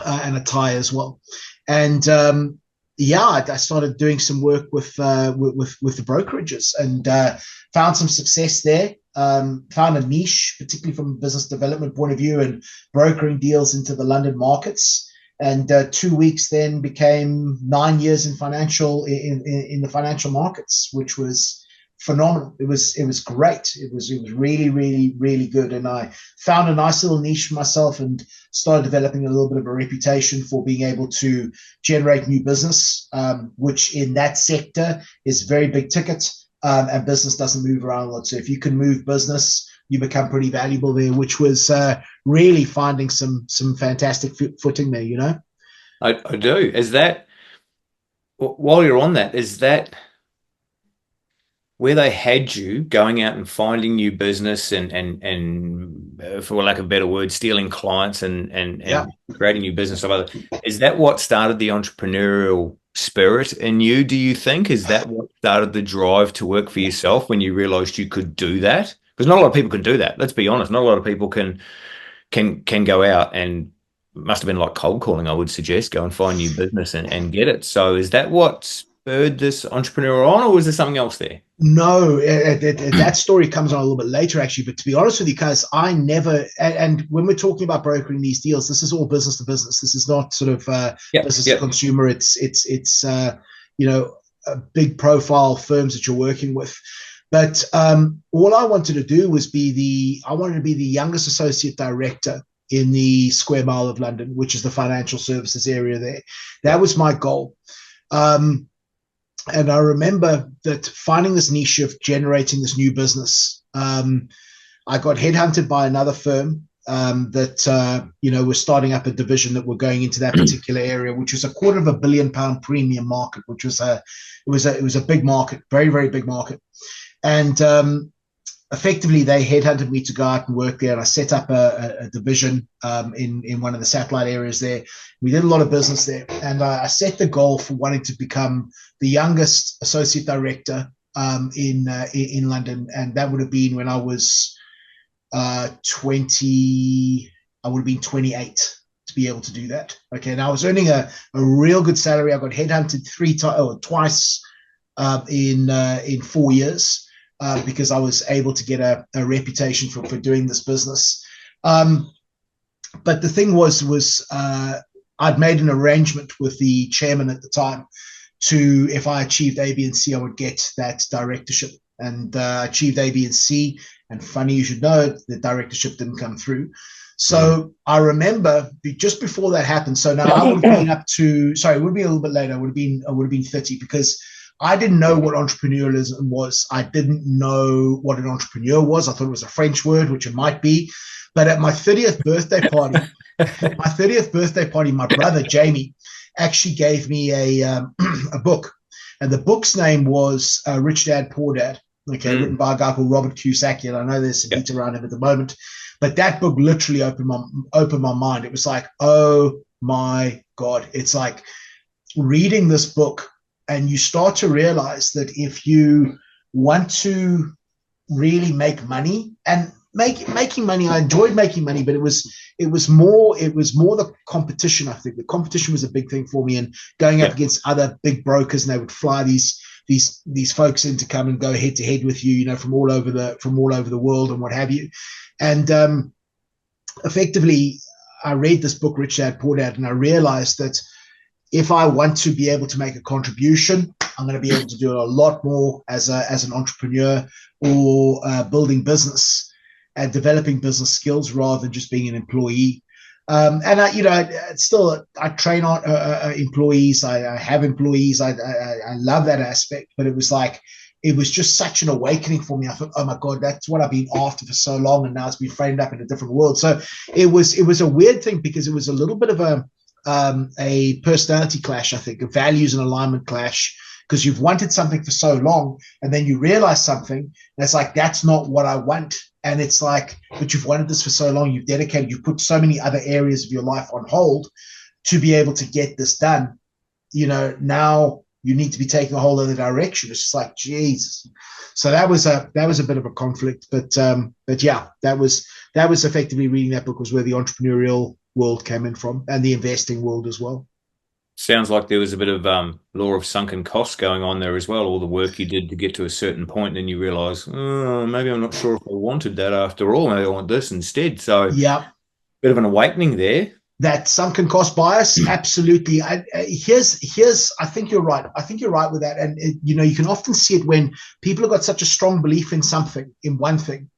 and a tie as well. And I started doing some work with the brokerages and found some success there. Found a niche, particularly from a business development point of view, and brokering deals into the London markets. And 2 weeks then became 9 years in the financial markets, which was phenomenal. It was great. It was really, really, really good. And I found a nice little niche for myself and started developing a little bit of a reputation for being able to generate new business, which in that sector is very big ticket, and business doesn't move around a lot. So if you can move business, you become pretty valuable there, which was really finding some fantastic footing there, you know? I do. Is that, while you're on that, is that where they had you going out and finding new business and for lack of a better word, stealing clients and creating new business of other, is that what started the entrepreneurial spirit in you, do you think? Is that what started the drive to work for yourself when you realized you could do that? Because not a lot of people can do that. Let's be honest. Not a lot of people can go out, and must have been like cold calling, I would suggest, go and find new business and get it. So is that what spurred this entrepreneur on, or was there something else there? No, that story comes on a little bit later, actually. But to be honest with you, guys, I never, and when we're talking about brokering these deals, this is all business to business. This is not sort of business to consumer. It's big profile firms that you're working with. But all I wanted to do was be the youngest associate director in the square mile of London, which is the financial services area there. That was my goal. And I remember that finding this niche of generating this new business, I got headhunted by another firm that was starting up a division that were going into that particular area, which was a £250 million premium market, which was it was a big market, very, very big market. And effectively, they headhunted me to go out and work there. And I set up a division in one of the satellite areas there. We did a lot of business there. And I set the goal for wanting to become the youngest associate director in London. And that would have been when I was 20. I would have been 28 to be able to do that. Okay. And I was earning a real good salary. I got headhunted twice in 4 years. Because I was able to get a reputation for doing this business. But the thing was I'd made an arrangement with the chairman at the time to, if I achieved A, B, and C, I would get that directorship. And achieved A, B, and C. And funny you should know, the directorship didn't come through. So I remember just before that happened. So now I would have been it would be a little bit later. I would have been 30, because I didn't know what entrepreneurialism was. I didn't know what an entrepreneur was. I thought it was a French word, which it might be. But at my 30th birthday party, my brother Jamie actually gave me a book, and the book's name was Rich Dad Poor Dad. Okay, written by a guy called Robert Kiyosaki, and I know there's some heat around him at the moment. But that book literally opened my mind. It was like, oh my God! It's like reading this book. And you start to realize that if you want to really make money, and making money. I enjoyed making money, but it was more the competition. I think the competition was a big thing for me, and going up against other big brokers, and they would fly these folks in to come and go head to head with you, you know, from all over the world and what have you. And effectively, I read this book, Rich Dad Poor Dad, and I realized that if I want to be able to make a contribution, I'm going to be able to do it a lot more as an entrepreneur or building business and developing business skills rather than just being an employee. And I train on employees. I have employees. I love that aspect, but it was just such an awakening for me. I thought, oh my God, that's what I've been after for so long, and now it's been framed up in a different world. So it was a weird thing because it was a little bit of a personality clash, I think, a values and alignment clash, because you've wanted something for so long, and then you realize something, and it's like, that's not what I want. And it's like, but you've wanted this for so long, you've dedicated, you've put so many other areas of your life on hold to be able to get this done. You know, now you need to be taking a whole other direction. It's just like, Jesus. So that was a bit of a conflict, but yeah, that was effectively, reading that book was where the entrepreneurial world came in from, and the investing world as well. Sounds like there was a bit of law of sunken costs going on there as well. All the work you did to get to a certain point, and then you realize, oh, maybe I'm not sure if I wanted that after all. Maybe I want this instead. So yeah, bit of an awakening there. That sunken cost bias, absolutely. Here's. I think you're right. I think you're right with that. And you can often see it when people have got such a strong belief in something, in one thing,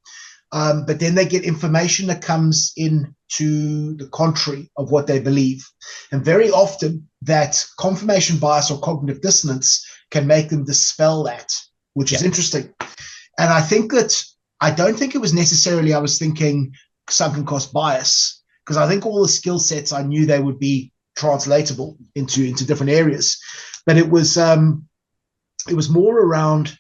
but then they get information that comes in to the contrary of what they believe. And very often that confirmation bias or cognitive dissonance can make them dispel that, which is interesting. And I don't think it was necessarily, I was thinking sunken cost bias, because I think all the skill sets, I knew they would be translatable into different areas. But it was more around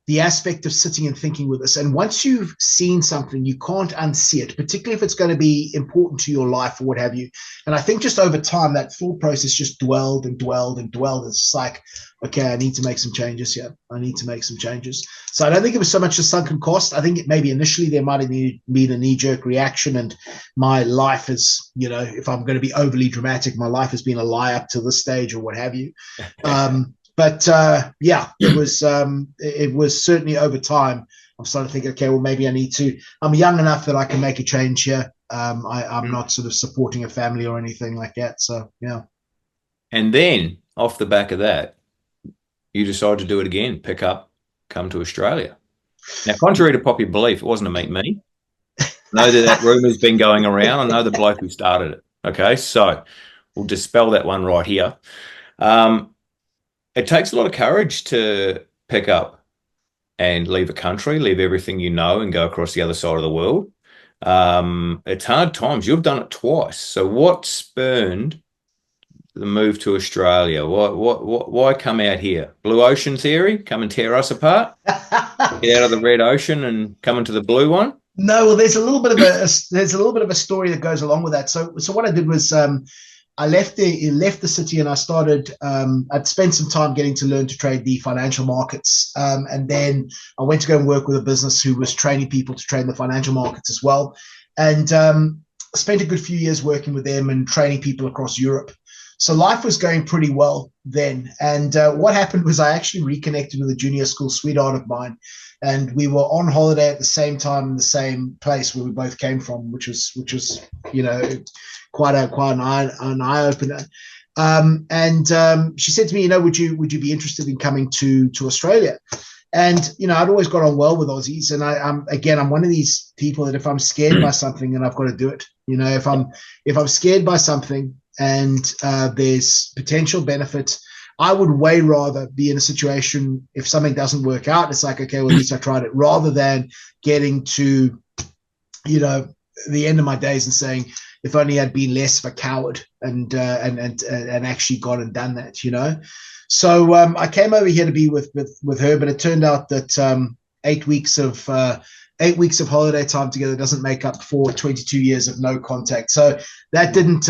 the aspect of sitting and thinking with us. And once you've seen something, you can't unsee it, particularly if it's going to be important to your life or what have you. And I think just over time, that thought process just dwelled and dwelled and dwelled. It's like, okay, I need to make some changes here. I need to make some changes. So I don't think it was so much a sunken cost. I think maybe initially there might have been a knee-jerk reaction, and my life is, if I'm going to be overly dramatic, my life has been a lie up to this stage or what have you. But it was certainly over time. I'm starting to think, okay, well, maybe I'm young enough that I can make a change here. I'm not sort of supporting a family or anything like that. So, yeah. And then off the back of that, you decide to do it again, pick up, come to Australia. Now, contrary to popular belief, it wasn't to meet me. I know that rumor's been going around. I know the bloke who started it. Okay, so we'll dispel that one right here. It takes a lot of courage to pick up and leave a country, leave everything you know, and go across the other side of the world. It's hard times. You've done it twice. So what spurned the move to Australia? Why come out here? Blue ocean theory? Come and tear us apart? Get out of the red ocean and come into the blue one? No, well, there's a little bit of a story that goes along with that. So what I did was, I left the city, and I started. I'd spent some time getting to learn to trade the financial markets, and then I went to go and work with a business who was training people to trade the financial markets as well, and spent a good few years working with them and training people across Europe. So life was going pretty well then. And what happened was I actually reconnected with a junior school sweetheart of mine, and we were on holiday at the same time in the same place where we both came from, which was quite an eye opener. And she said to me, would you be interested in coming to Australia? And I'd always got on well with Aussies, and I'm one of these people that if I'm scared by something, then I've got to do it. If I'm scared by something and there's potential benefit, I would way rather be in a situation, if something doesn't work out, it's like, okay, well, at least I tried it, rather than getting to the end of my days and saying, if only I'd been less of a coward and actually gone and done that, So I came over here to be with her, but it turned out that 8 weeks of holiday time together doesn't make up for 22 years of no contact. So that didn't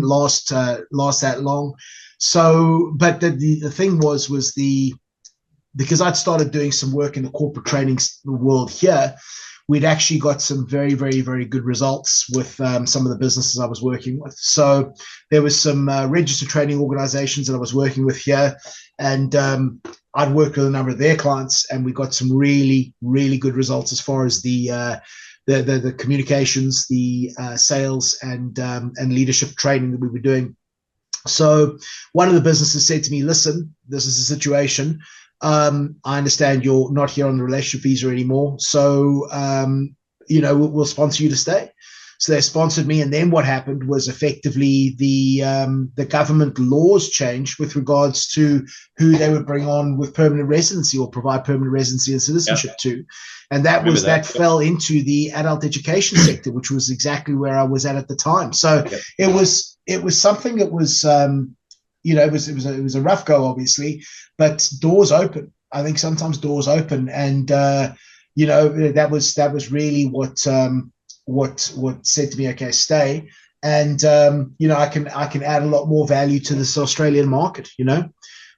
last that long. So, but the thing was because I'd started doing some work in the corporate training world here, we'd actually got some very, very, very good results with some of the businesses I was working with. So there was some registered training organizations that I was working with here, and I'd worked with a number of their clients, and we got some really, really good results as far as the communications, the sales, and leadership training that we were doing. So one of the businesses said to me, listen, this is the situation. I understand you're not here on the relationship visa anymore. So, we'll sponsor you to stay. So they sponsored me. And then what happened was effectively the government laws changed with regards to who they would bring on with permanent residency or provide permanent residency and citizenship to. And that fell into the adult education sector, which was exactly where I was at the time. So it was something that was, it was a rough go, obviously, but doors open. I think sometimes doors open, and that was really what said to me, okay, stay, and I can add a lot more value to this Australian market,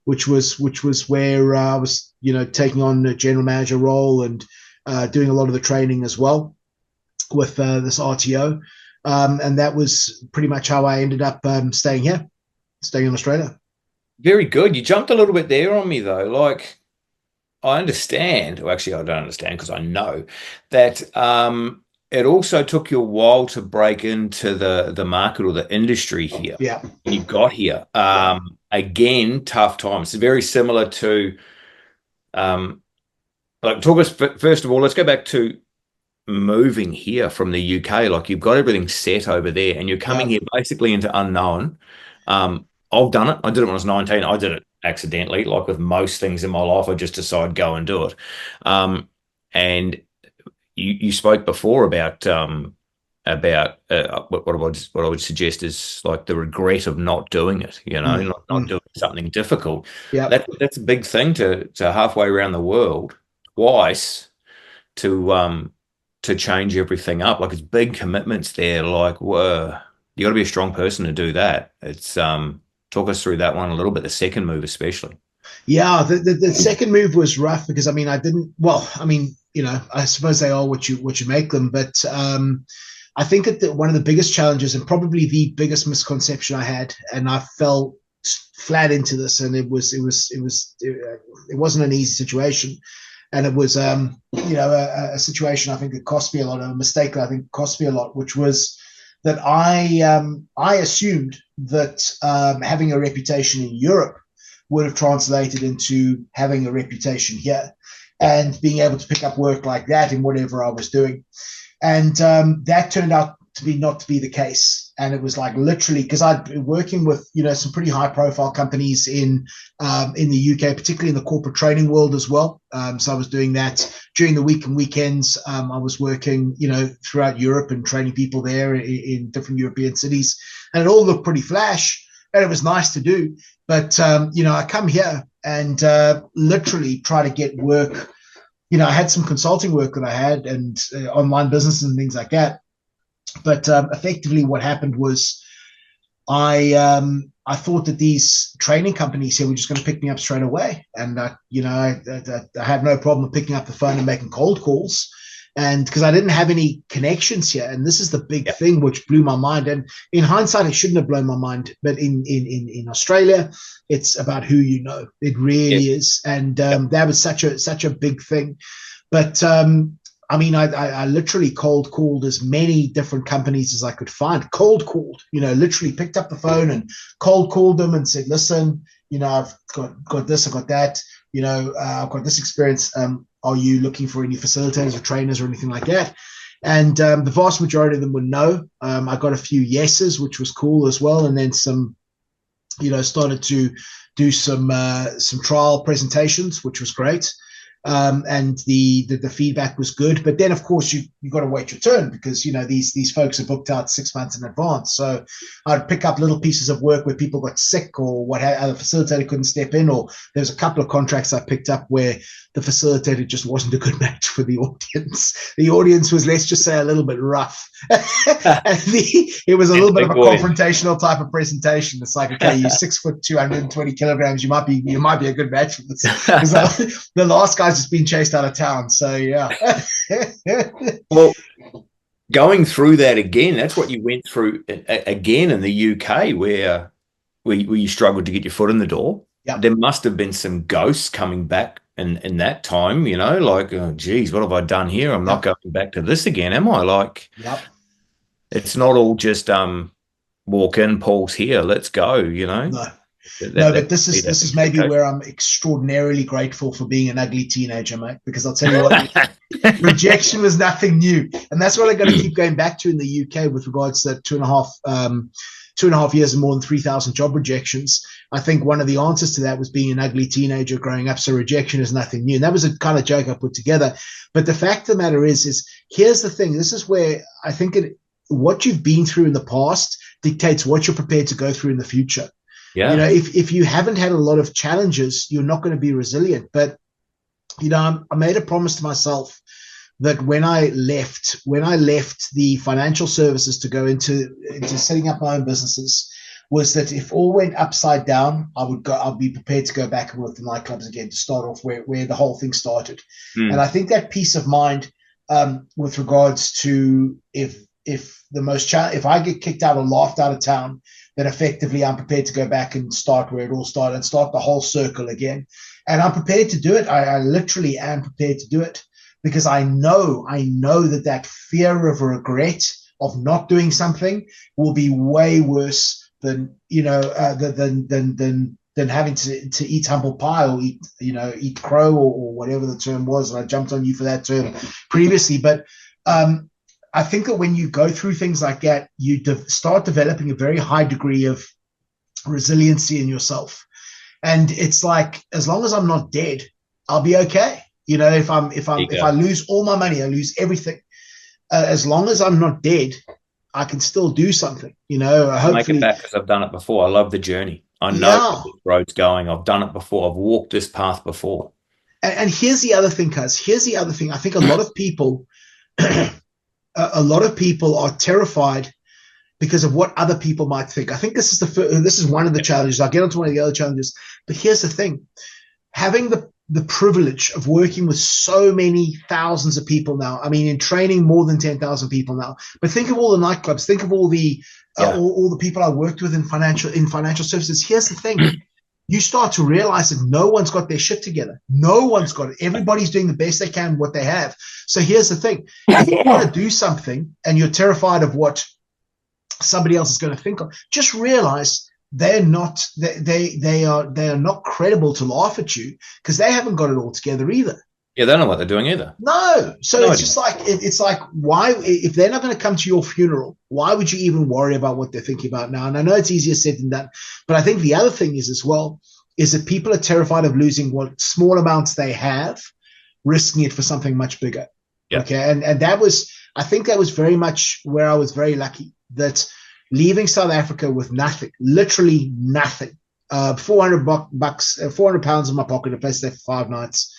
which was where I was taking on a general manager role and doing a lot of the training as well with this RTO, and that was pretty much how I ended up staying in Australia. Very good. You jumped a little bit there on me, though. Like, I understand. Well, actually, I don't understand, because I know that it also took you a while to break into the market or the industry here. Yeah. When you got here. Again, tough times. It's very similar to, talk us, first of all, let's go back to moving here from the UK. Like, you've got everything set over there, and you're coming here basically into unknown. I've done it. I did it when I was 19. I did it accidentally, like with most things in my life. I just decided go and do it. And you spoke before about what I would suggest is like the regret of not doing it. Not doing something difficult. Yeah, that's a big thing to halfway around the world twice to change everything up. Like, it's big commitments there. Like, whoa, you got to be a strong person to do that. It's talk us through that one a little bit, the second move especially. Yeah, the second move was rough because I suppose they are what you make them, but I think that one of the biggest challenges and probably the biggest misconception I had, and I fell flat into this, and it wasn't an easy situation, and it was a situation I think that cost me a lot, a mistake that I think cost me a lot, which was that I assumed that having a reputation in Europe would have translated into having a reputation here and being able to pick up work like that in whatever I was doing. And that turned out not to be the case. And it was like literally, because I'd been working with, some pretty high profile companies in the UK, particularly in the corporate training world as well. So I was doing that during the week and weekends. I was working, throughout Europe and training people there in different European cities. And it all looked pretty flash, and it was nice to do. But, I come here and literally try to get work. I had some consulting work that I had and online businesses and things like that. But effectively what happened was I thought that these training companies here were just going to pick me up straight away. And, I had no problem picking up the phone and making cold calls. And because I didn't have any connections here, and this is the big thing which blew my mind. And in hindsight, it shouldn't have blown my mind. But in Australia, it's about who you know. It really is. And that was such a big thing. But I literally cold called as many different companies as I could find. Cold called, literally picked up the phone and cold called them and said, listen, I've got this, I've got that, I've got this experience. Are you looking for any facilitators or trainers or anything like that? And the vast majority of them were no. I got a few yeses, which was cool as well. And then some, started to do some trial presentations, which was great. and the feedback was good. But then, of course, you got to wait your turn because these folks are booked out 6 months in advance. So I'd pick up little pieces of work where people got sick or what the facilitator couldn't step in, or there's a couple of contracts I picked up where the facilitator just wasn't a good match for the audience. The audience was, let's just say, a little bit rough. It was a little bit of a confrontational type of presentation. It's like, okay, you're 6 foot 220 kilograms. You might be a good match for this. The last guy's just been chased out of town. So yeah. Well, going through that again, that's what you went through again in the UK, where you struggled to get your foot in the door. Yep. There must have been some ghosts coming back in that time, like, oh, geez, what have I done here? I'm not going back to this again, am I? Like, it's not all just walk in, Paul's here, let's go, No. But this is maybe where I'm extraordinarily grateful for being an ugly teenager, mate, because I'll tell you what, rejection was nothing new. And that's what I got to keep going back to in the UK with regards to 2.5 years and more than 3,000 job rejections. I think one of the answers to that was being an ugly teenager growing up. So rejection is nothing new. And that was a kind of joke I put together. But the fact of the matter is here's the thing. This is where I think what you've been through in the past dictates what you're prepared to go through in the future. Yeah. If you haven't had a lot of challenges, you're not going to be resilient. But, I made a promise to myself that when I left the financial services to go into setting up my own businesses, was that if all went upside down, I'll be prepared to go back and work the nightclubs again to start off where the whole thing started. And I think that peace of mind with regards to if I get kicked out or laughed out of town, then effectively I'm prepared to go back and start where it all started and start the whole circle again. And I'm prepared to do it. I literally am prepared to do it because I know that fear of regret of not doing something will be way worse than having to eat humble pie or eat crow or whatever the term was. And I jumped on you for that term previously, but I think that when you go through things like that, you start developing a very high degree of resiliency in yourself. And it's like, as long as I'm not dead, I'll be okay. If I lose all my money, I lose everything. As long as I'm not dead, I can still do something, hopefully. Make it back because I've done it before. I love the journey. I know where this road's going. I've done it before. I've walked this path before. And here's the other thing, Cuz. Here's the other thing. I think a lot of people, are terrified because of what other people might think. I think this is one of the challenges. I'll get onto one of the other challenges. But here's the thing. Having the privilege of working with so many thousands of people now. I mean, in training, more than 10,000 people now. But think of all the nightclubs. Think of all the all the people I worked with in financial services. Here's the thing. You start to realize that no one's got their shit together. No one's got it. Everybody's doing the best they can with what they have. So here's the thing. If you want to do something and you're terrified of what somebody else is going to think of, just realize they are not credible to laugh at you because they haven't got it all together either. Yeah, they don't know what they're doing either. No. So it's just like, it's like, why, if they're not going to come to your funeral, why would you even worry about what they're thinking about now? And I know it's easier said than done, but I think the other thing is as well, is that people are terrified of losing what small amounts they have, risking it for something much bigger. Yeah. Okay. And I think that was very much where I was very lucky that leaving South Africa with nothing, literally nothing, 400 bucks, 400 pounds in my pocket, a place there for 5 nights.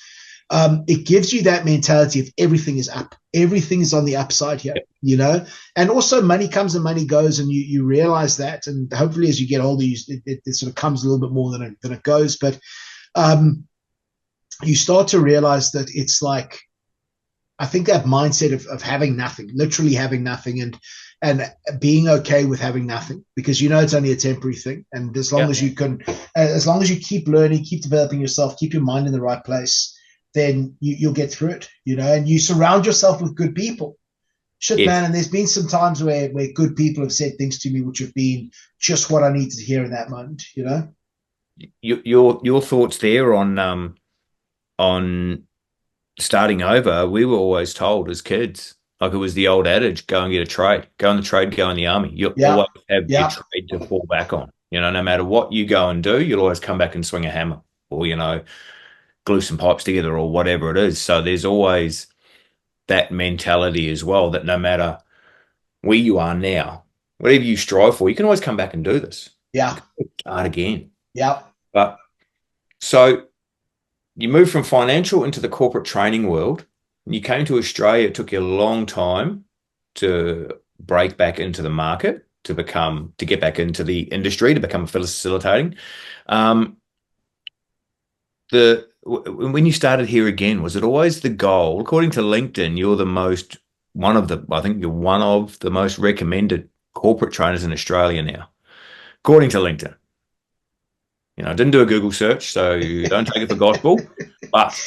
It gives you that mentality of everything is up. Everything is on the upside here, and also money comes and money goes, and you realize that. And hopefully as you get older, it sort of comes a little bit more than it goes. But you start to realize that it's like, I think that mindset of having nothing, literally having nothing, and being okay with having nothing, because it's only a temporary thing. And as long as you can, as long as you keep learning, keep developing yourself, keep your mind in the right place, then you'll get through it, and you surround yourself with good people. Man. And there's been some times where good people have said things to me which have been just what I needed to hear in that moment, Your thoughts there on starting over. We were always told as kids, like it was the old adage, go and get a trade, go in the trade, go in the army. You'll always have your trade to fall back on, no matter what you go and do, you'll always come back and swing a hammer, or, glue some pipes together or whatever it is. So there's always that mentality as well, that no matter where you are now, whatever you strive for, you can always come back and do this. Yeah. Start again. Yeah. But so you moved from financial into the corporate training world. You came to Australia. It took you a long time to break back into the market, to get back into the industry, to become facilitating. When you started here again, was it always the goal? According to LinkedIn, you're one of the most recommended corporate trainers in Australia now, according to LinkedIn. I didn't do a Google search, so you don't take it for gospel. But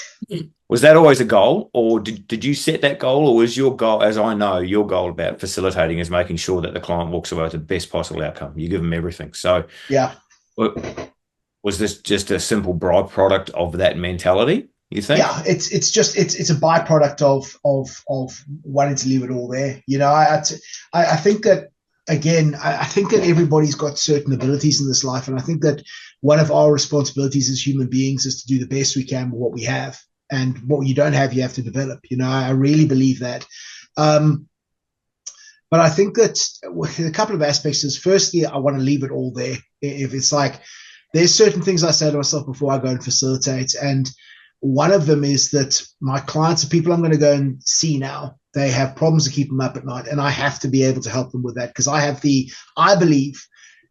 was that always a goal, or did you set that goal, or was your goal, as I know, your goal about facilitating is making sure that the client walks away with the best possible outcome? You give them everything. So yeah. Was this just a simple byproduct of that mentality, you think? Yeah, it's a byproduct of wanting to leave it all there. I think that, again, I think that everybody's got certain abilities in this life, and I think that one of our responsibilities as human beings is to do the best we can with what we have, and what you don't have, you have to develop. I really believe that. But I think that a couple of aspects is, firstly, I want to leave it all there. If it's like, there's certain things I say to myself before I go and facilitate, and one of them is that my clients, the people I'm going to go and see now, they have problems to keep them up at night, and I have to be able to help them with that, because I believe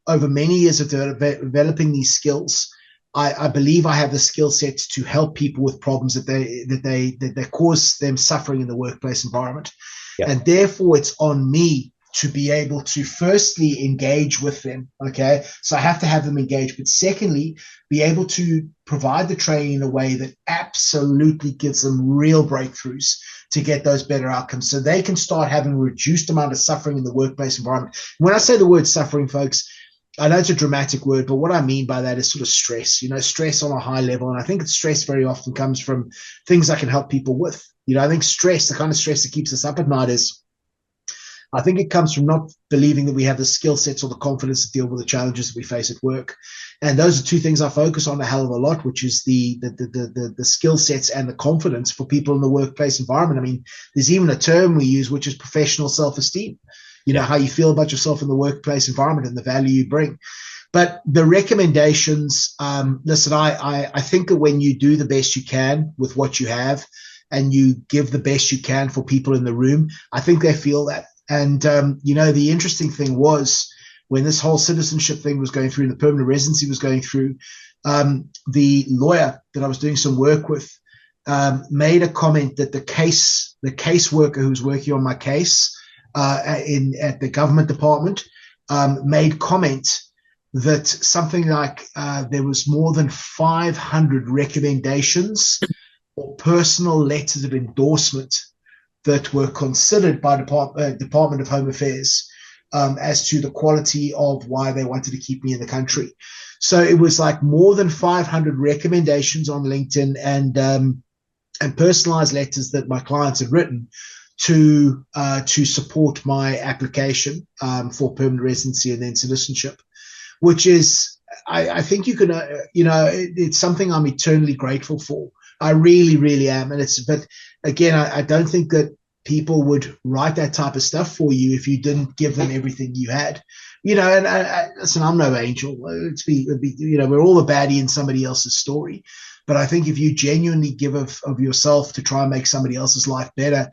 over many years of developing these skills, I believe I have the skill set to help people with problems that cause them suffering in the workplace environment. Yeah. And therefore, it's on me to be able to firstly engage with them. Okay. So I have to have them engage, but secondly, be able to provide the training in a way that absolutely gives them real breakthroughs to get those better outcomes, so they can start having a reduced amount of suffering in the workplace environment. When I say the word suffering, folks, I know it's a dramatic word, but what I mean by that is sort of stress, stress on a high level. And I think stress very often comes from things I can help people with. I think stress, the kind of stress that keeps us up at night, I think it comes from not believing that we have the skill sets or the confidence to deal with the challenges that we face at work. And those are two things I focus on a hell of a lot, which is the skill sets and the confidence for people in the workplace environment. I mean, there's even a term we use, which is professional self-esteem. How you feel about yourself in the workplace environment and the value you bring. But the recommendations, listen, I think that when you do the best you can with what you have, and you give the best you can for people in the room, I think they feel that. And, the interesting thing was, when this whole citizenship thing was going through and the permanent residency was going through, the lawyer that I was doing some work with made a comment that the caseworker who was working on my case at the government department made comment that something like there was more than 500 recommendations or personal letters of endorsement that were considered by Department of Home Affairs as to the quality of why they wanted to keep me in the country. So it was like more than 500 recommendations on LinkedIn and personalized letters that my clients had written to support my application for permanent residency and then citizenship, which is, I think you can, it's something I'm eternally grateful for. I really, really am. But again, I don't think that people would write that type of stuff for you if you didn't give them everything you had. And listen, I'm no angel. We're all a baddie in somebody else's story. But I think if you genuinely give of yourself to try and make somebody else's life better,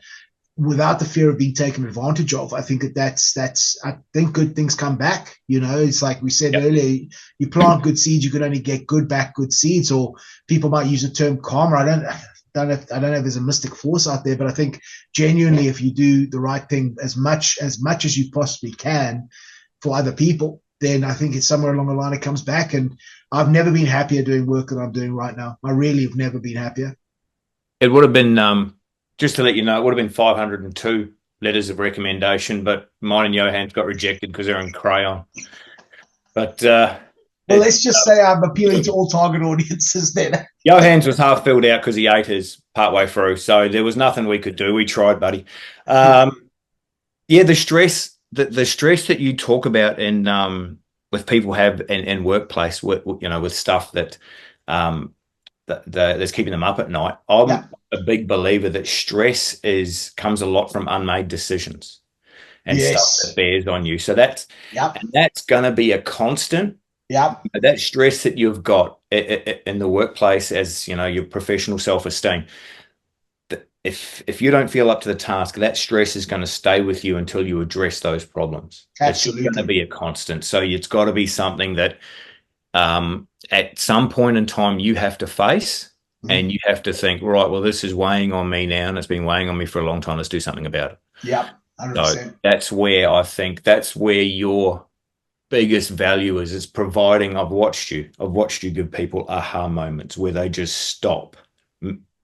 without the fear of being taken advantage of, I think that's I think good things come back. It's like we said earlier, you plant good seeds, you can only get good seeds, or people might use the term karma. I don't know if there's a mystic force out there, but I think genuinely, if you do the right thing as much as you possibly can for other people, then I think it's somewhere along the line it comes back. And I've never been happier doing work that I'm doing right now. I really have never been happier. It would have been just to let you know, it would have been 502 letters of recommendation, but mine and Johan's got rejected because they're in crayon. But well, let's just say I'm appealing to all target audiences then. Johan's was half filled out because he ate his partway through, so there was nothing we could do. We tried, buddy. The stress that you talk about with people have in workplace, with stuff that that's keeping them up at night. I'm Yeah. a big believer that stress comes a lot from unmade decisions and stuff Yes. that bears on you. So that's Yep. going to be a constant. Yep. That stress that you've got in the workplace, as you know, your professional self-esteem. If you don't feel up to the task, that stress is going to stay with you until you address those problems. Absolutely. It's going to be a constant. So it's got to be something that at some point in time you have to face, and you have to think, right, well, this is weighing on me now, and it's been weighing on me for a long time. Let's do something about it. Yeah, 100%. So that's where I think that's where your biggest value is providing. I've watched you give people aha moments where they just stop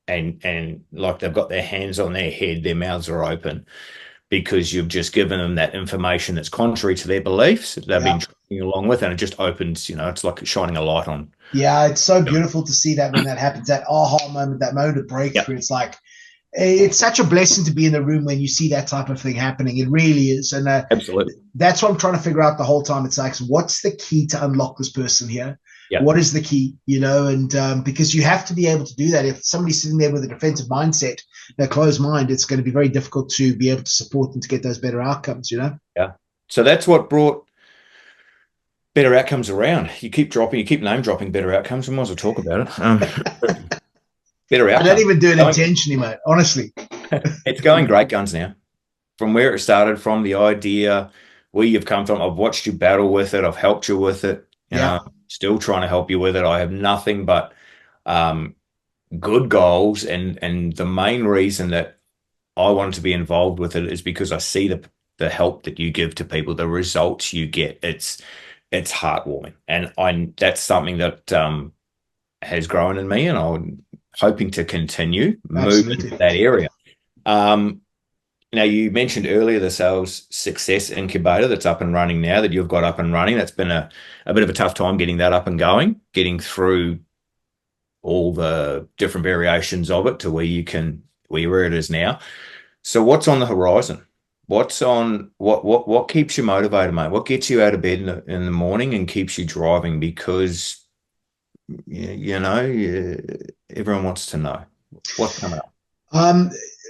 and like they've got their hands on their head, their mouths are open, because you've just given them that information that's contrary to their beliefs that they've been tracking along with, and it just opens, it's like shining a light on. Yeah, it's so beautiful to see that when that happens, that aha moment, that moment of breakthrough. It's like, it's such a blessing to be in the room when you see that type of thing happening. It really is. And absolutely, that's what I'm trying to figure out the whole time. It's like, what's the key to unlock this person here? Yep. What is the key? And because you have to be able to do that. If somebody's sitting there with a defensive mindset, a closed mind, it's going to be very difficult to be able to support them to get those better outcomes, Yeah. So that's what brought better outcomes around. You keep name dropping better outcomes. We might as well talk about it. Better outcomes. I don't even do it intentionally, mate. Honestly. It's going great guns now. From where it started, from the idea, where you've come from, I've watched you battle with it. I've helped you with it. Still trying to help you with it. I have nothing but good goals, and the main reason that I wanted to be involved with it is because I see the help that you give to people, the results you get. It's heartwarming, and that's something that has grown in me, and I'm hoping to continue moving into that area. Now, you mentioned earlier the sales success incubator that's up and running now, that you've got up and running. That's been a bit of a tough time getting that up and going, getting through all the different variations of it to where it is now. So what's on the horizon? What keeps you motivated, mate? What gets you out of bed in the morning and keeps you driving? Because, everyone wants to know what's coming up.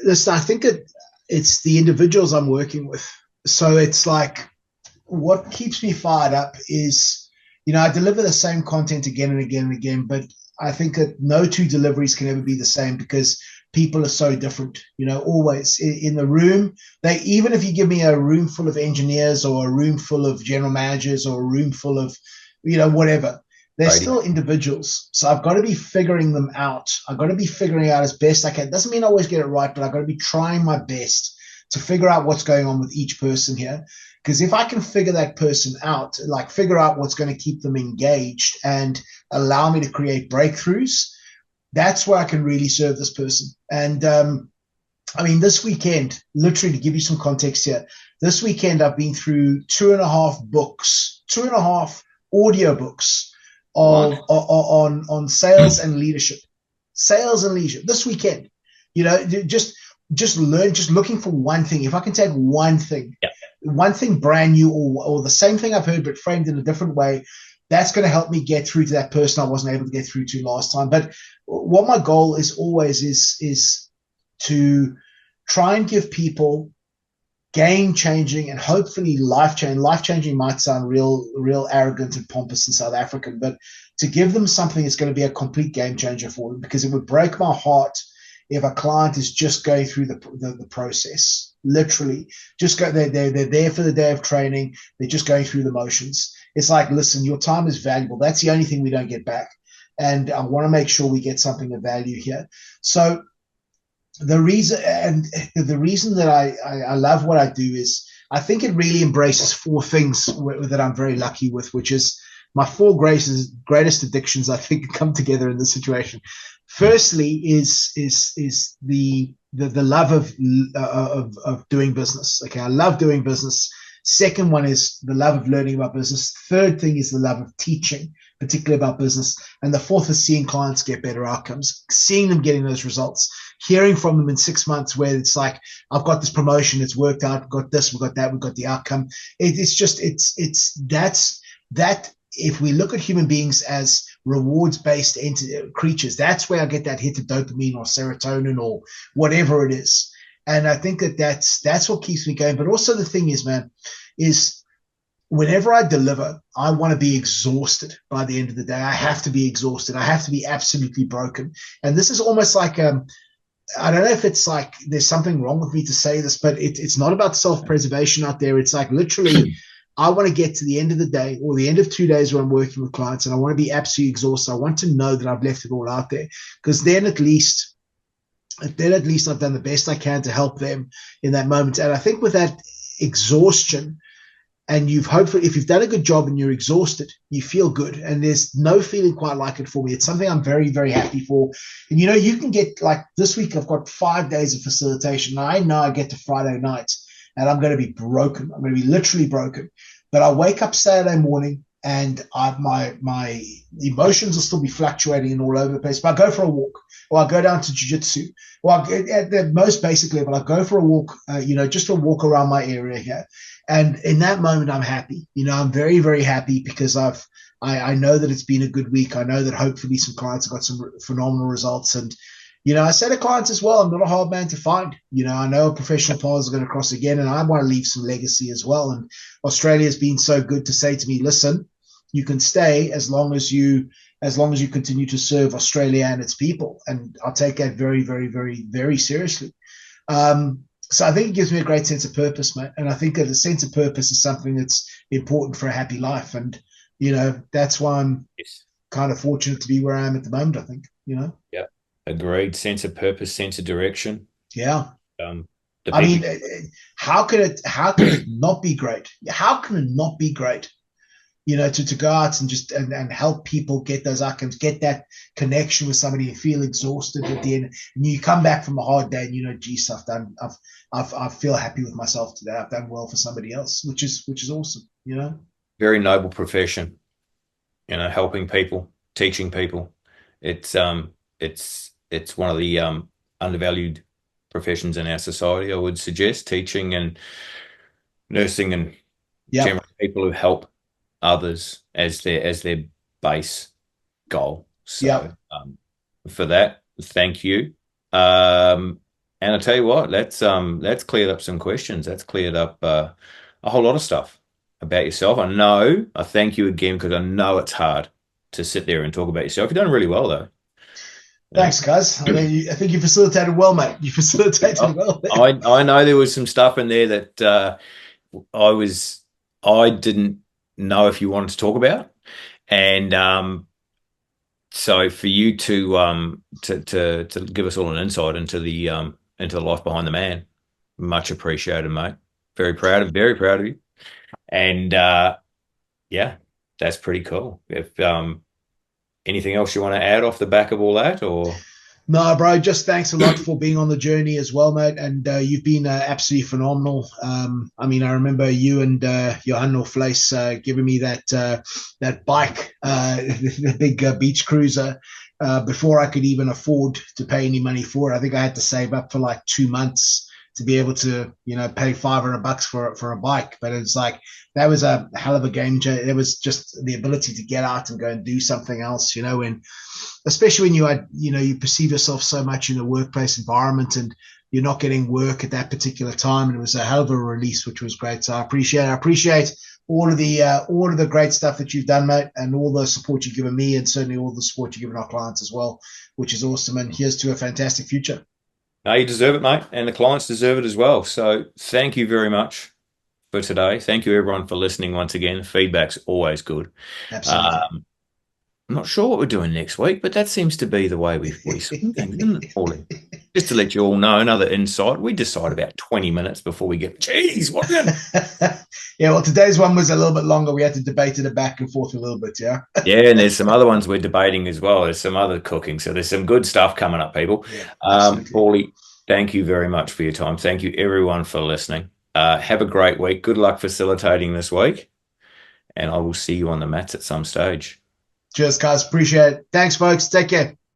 Listen, I think it's the individuals I'm working with. So it's like, what keeps me fired up is, I deliver the same content again and again and again, but I think that no two deliveries can ever be the same because people are so different, always in the room. Even if you give me a room full of engineers or a room full of general managers or a room full of, whatever, they're still individuals. So I've got to be figuring them out. I've got to be figuring out as best I can. Doesn't mean I always get it right, but I've got to be trying my best to figure out what's going on with each person here. Because if I can figure that person out, like figure out what's going to keep them engaged and allow me to create breakthroughs, that's where I can really serve this person. And this weekend, literally to give you some context here, this weekend I've been through 2.5 audio books on sales and leadership. This weekend, just looking for one thing. If I can take one thing, one thing brand new or the same thing I've heard but framed in a different way, that's going to help me get through to that person I wasn't able to get through to last time. But what my goal is always is to try and give people game-changing and hopefully life-changing. Life-changing might sound real arrogant and pompous and South African, but to give them something that's going to be a complete game-changer for them, because it would break my heart if a client is just going through the process. Literally, they're there for the day of training. They're just going through the motions. It's like, listen, your time is valuable. That's the only thing we don't get back. And I want to make sure we get something of value here. So the reason that I love what I do is I think it really embraces 4 things that I'm very lucky with, which is my 4 greatest addictions, I think, come together in this situation. Firstly is the love of doing business. Okay, I love doing business. Second one is the love of learning about business. Third thing is the love of teaching, particularly about business. And the fourth is seeing clients get better outcomes, seeing them getting those results, hearing from them in 6 months where it's like, I've got this promotion, it's worked out, we've got this, we've got that, we've got the outcome. It's if we look at human beings as rewards-based creatures. That's where I get that hit of dopamine or serotonin or whatever it is. And I think that's what keeps me going. But also the thing is, man, is whenever I deliver, I want to be exhausted by the end of the day. I have to be exhausted. I have to be absolutely broken. And this is almost like, I don't know if it's like there's something wrong with me to say this, but it's not about self-preservation out there. It's like literally, I want to get to the end of the day or the end of 2 days where I'm working with clients, and I want to be absolutely exhausted. I want to know that I've left it all out there, because then at least I've done the best I can to help them in that moment. And I think with that exhaustion, and if you've done a good job and you're exhausted, you feel good. And there's no feeling quite like it for me. It's something I'm very, very happy for. And, you can get, like this week, I've got 5 days of facilitation. And I know I get to Friday night and I'm going to be broken. I'm going to be literally broken. But I wake up Saturday morning and my emotions will still be fluctuating and all over the place. But I go for a walk, or I go down to jiu-jitsu, or at the most basic level, I go for a walk, just a walk around my area here. And in that moment, I'm happy. I'm very, very happy because I know that it's been a good week. I know that hopefully some clients have got some phenomenal results. And, I say to clients as well, I'm not a hard man to find. I know professional paths are going to cross again, and I want to leave some legacy as well. And Australia has been so good to say to me, listen, you can stay as long as you continue to serve Australia and its people. And I'll take that very, very, very, very seriously. So I think it gives me a great sense of purpose, mate. And I think that a sense of purpose is something that's important for a happy life. And, that's why I'm kind of fortunate to be where I am at the moment, I think, Yeah. Agreed. Sense of purpose, sense of direction. Yeah. How can it not be great? How can it not be great? To go out and just and help people get those outcomes, get that connection with somebody and feel exhausted at the end. And you come back from a hard day and geez, I feel happy with myself today. I've done well for somebody else, which is awesome, Very noble profession, helping people, teaching people. It's one of the undervalued professions in our society, I would suggest, teaching and nursing and generally people who help others as their base goal. So for that, thank you. And I'll tell you what, that's cleared up some questions. That's cleared up a whole lot of stuff about yourself. I thank you again, because I know it's hard to sit there and talk about yourself. You've done really well, though. Thanks, guys. I think you facilitated well, mate. You facilitated well. I know there was some stuff in there that I didn't know if you wanted to talk about, and so for you to give us all an insight into the life behind the man, much appreciated, mate. Very proud of you, and that's pretty cool. If anything else you want to add off the back of all that, or? No, bro, just thanks a lot for being on the journey as well, mate. And you've been absolutely phenomenal. I remember you and Johan Norfleis giving me that bike, the big beach cruiser, before I could even afford to pay any money for it. I think I had to save up for like 2 months to be able to, pay $500 for a bike. But it's like, that was a hell of a game changer. It was just the ability to get out and go and do something else, and especially when you perceive yourself so much in a workplace environment and you're not getting work at that particular time. And it was a hell of a release, which was great. So I appreciate all of the great stuff that you've done, mate, and all the support you've given me, and certainly all the support you've given our clients as well, which is awesome. And here's to a fantastic future. No, you deserve it, mate, and the clients deserve it as well. So thank you very much for today. Thank you, everyone, for listening once again. Feedback's always good. Absolutely. I'm not sure what we're doing next week, but that seems to be the way we swing things, isn't it, Paulie? Just to let you all know, another insight, we decide about 20 minutes before we get, geez, what? Yeah, well, today's one was a little bit longer. We had to debate it back and forth a little bit, yeah? Yeah, and there's some other ones we're debating as well. There's some other cooking. So there's some good stuff coming up, people. Yeah, Paulie, thank you very much for your time. Thank you, everyone, for listening. Have a great week. Good luck facilitating this week. And I will see you on the mats at some stage. Cheers, guys. Appreciate it. Thanks, folks. Take care.